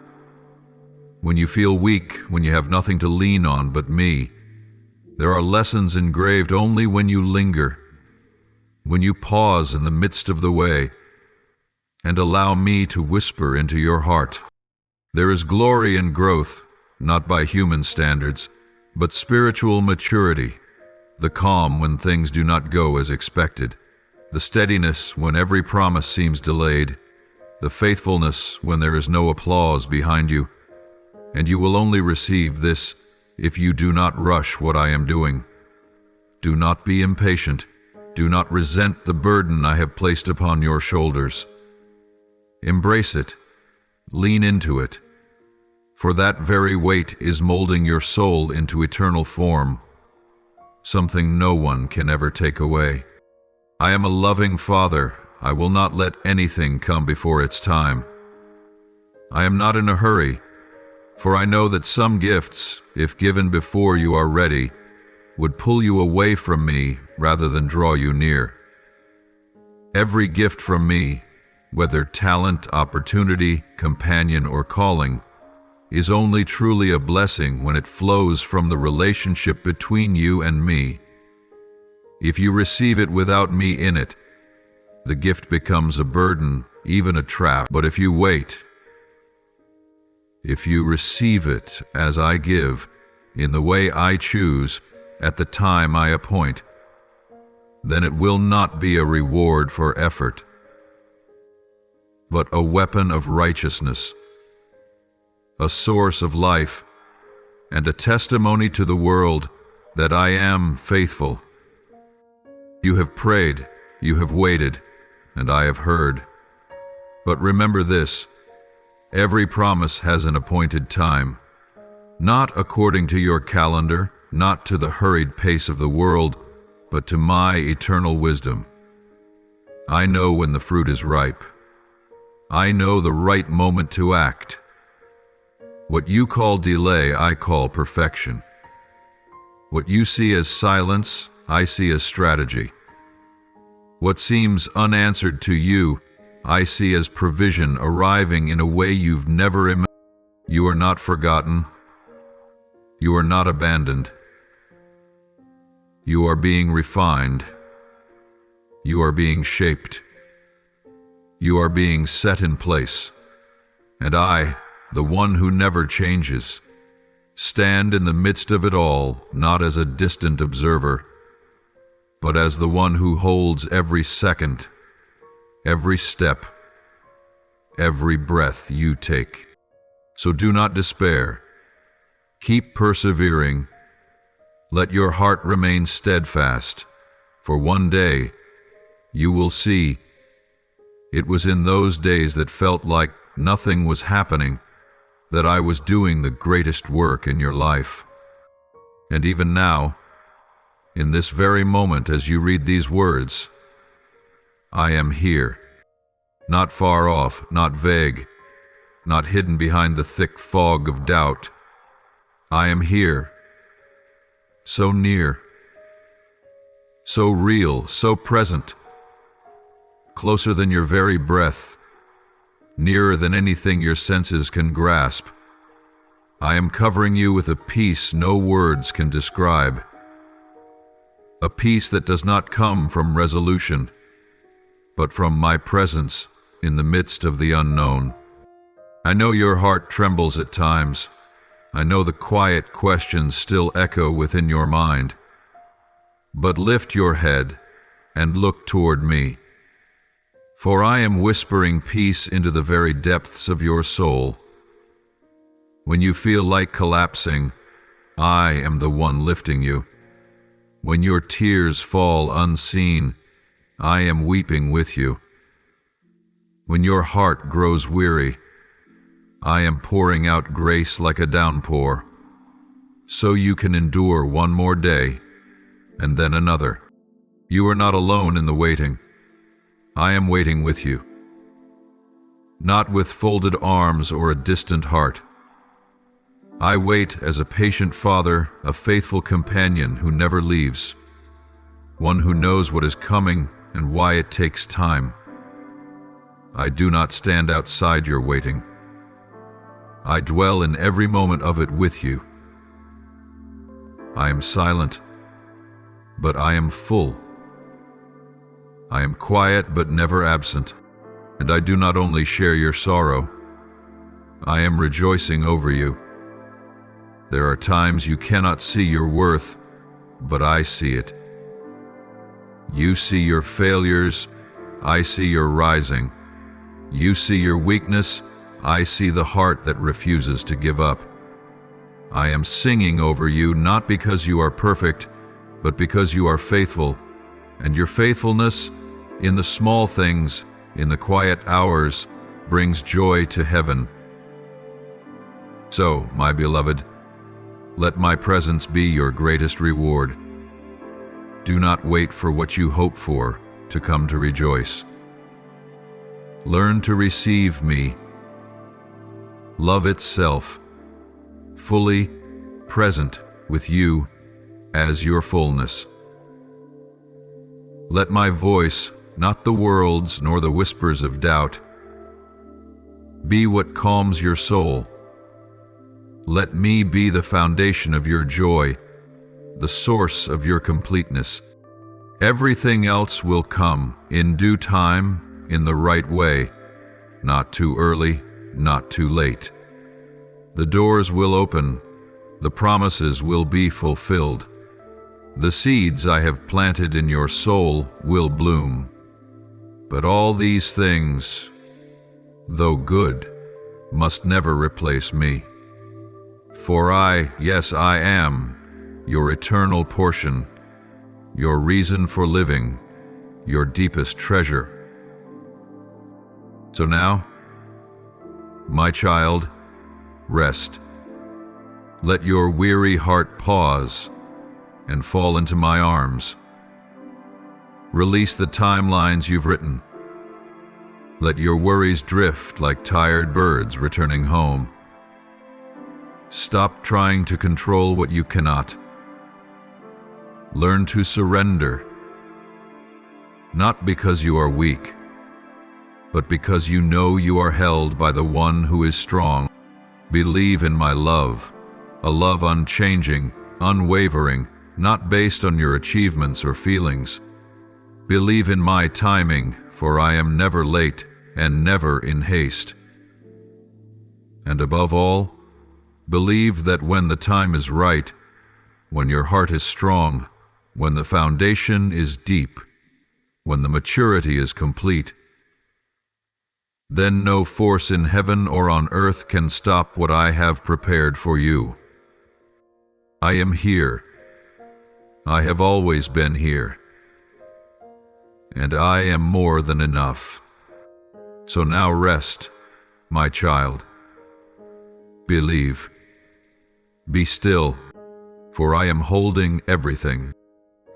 When you feel weak, when you have nothing to lean on but me, there are lessons engraved only when you linger, when you pause in the midst of the way, and allow me to whisper into your heart. There is glory in growth, not by human standards, but spiritual maturity, the calm when things do not go as expected, the steadiness when every promise seems delayed, the faithfulness when there is no applause behind you, and you will only receive this if you do not rush what I am doing. Do not be impatient. Do not resent the burden I have placed upon your shoulders. Embrace it. Lean into it. For that very weight is molding your soul into eternal form, something no one can ever take away. I am a loving Father. I will not let anything come before its time. I am not in a hurry, for I know that some gifts, if given before you are ready, would pull you away from me rather than draw you near. Every gift from me, whether talent, opportunity, companion, or calling, is only truly a blessing when it flows from the relationship between you and me. If you receive it without me in it, the gift becomes a burden, even a trap. But if you wait, if you receive it as I give, in the way I choose, at the time I appoint, then it will not be a reward for effort, but a weapon of righteousness, a source of life, and a testimony to the world that I am faithful. You have prayed, you have waited, and I have heard. But remember this, every promise has an appointed time, not according to your calendar, not to the hurried pace of the world, but to my eternal wisdom. I know when the fruit is ripe. I know the right moment to act. What you call delay, I call perfection. What you see as silence, I see as strategy. What seems unanswered to you, I see as provision arriving in a way you've never imagined. You are not forgotten. You are not abandoned. You are being refined. You are being shaped. You are being set in place. And I, the one who never changes, stand in the midst of it all, not as a distant observer, but as the one who holds every second, every step, every breath you take. So do not despair. Keep persevering. Let your heart remain steadfast, for one day you will see. It was in those days that felt like nothing was happening that I was doing the greatest work in your life. And even now, in this very moment as you read these words, I am here, not far off, not vague, not hidden behind the thick fog of doubt. I am here, so near, so real, so present, closer than your very breath, nearer than anything your senses can grasp. I am covering you with a peace no words can describe, a peace that does not come from resolution, but from my presence in the midst of the unknown. I know your heart trembles at times. I know the quiet questions still echo within your mind. But lift your head and look toward me, for I am whispering peace into the very depths of your soul. When you feel like collapsing, I am the one lifting you. When your tears fall unseen, I am weeping with you. When your heart grows weary, I am pouring out grace like a downpour, so you can endure one more day and then another. You are not alone in the waiting. I am waiting with you, not with folded arms or a distant heart. I wait as a patient father, a faithful companion who never leaves, one who knows what is coming and why it takes time. I do not stand outside your waiting. I dwell in every moment of it with you. I am silent, but I am full. I am quiet but never absent, and I do not only share your sorrow, I am rejoicing over you. There are times you cannot see your worth, but I see it. You see your failures, I see your rising. You see your weakness, I see the heart that refuses to give up. I am singing over you not because you are perfect, but because you are faithful, and your faithfulness in the small things, in the quiet hours, brings joy to heaven. So, my beloved, let my presence be your greatest reward. Do not wait for what you hope for to come to rejoice. Learn to receive me, love itself, fully present with you as your fullness. Let my voice, not the world's nor the whispers of doubt, be what calms your soul. Let me be the foundation of your joy, the source of your completeness. Everything else will come in due time, in the right way, not too early, not too late. The doors will open, the promises will be fulfilled. The seeds I have planted in your soul will bloom. But all these things, though good, must never replace me. For yes, I am your eternal portion, your reason for living, your deepest treasure. So now, my child, rest. Let your weary heart pause and fall into my arms. Release the timelines you've written. Let your worries drift like tired birds returning home. Stop trying to control what you cannot. Learn to surrender, not because you are weak, but because you know you are held by the one who is strong. Believe in my love, a love unchanging, unwavering, not based on your achievements or feelings. Believe in my timing, for I am never late and never in haste. And above all, believe that when the time is right, when your heart is strong, when the foundation is deep, when the maturity is complete, then no force in heaven or on earth can stop what I have prepared for you. I am here. I have always been here. And I am more than enough. So now rest, my child. Believe. Be still, for I am holding everything.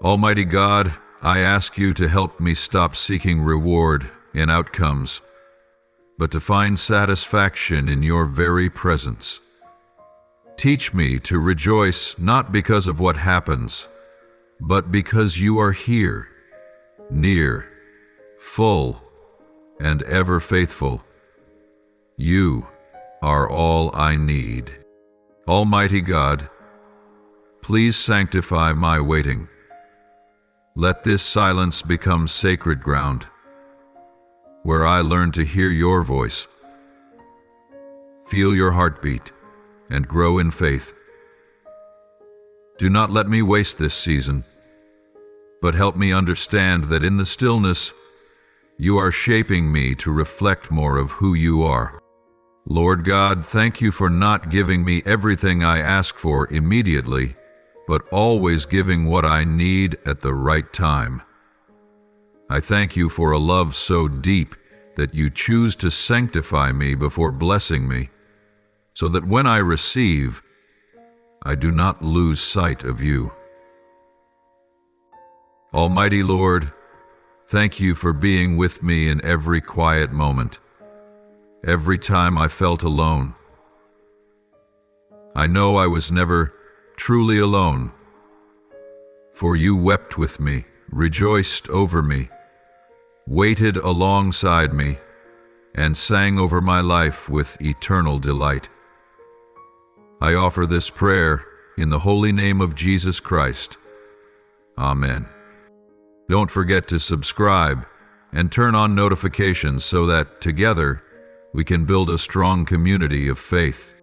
Almighty God, I ask you to help me stop seeking reward in outcomes, but to find satisfaction in your very presence. Teach me to rejoice not because of what happens, but because you are here, near, full, and ever faithful. You are all I need. Almighty God, please sanctify my waiting. Let this silence become sacred ground, where I learn to hear your voice, feel your heartbeat, and grow in faith. Do not let me waste this season, but help me understand that in the stillness, you are shaping me to reflect more of who you are. Lord God, thank you for not giving me everything I ask for immediately, but always giving what I need at the right time. I thank you for a love so deep that you choose to sanctify me before blessing me, so that when I receive, I do not lose sight of you. Almighty Lord, thank you for being with me in every quiet moment, every time I felt alone. I know I was never truly alone, for you wept with me, rejoiced over me, waited alongside me, and sang over my life with eternal delight. I offer this prayer in the holy name of Jesus Christ. Amen. Don't forget to subscribe and turn on notifications so that together we can build a strong community of faith.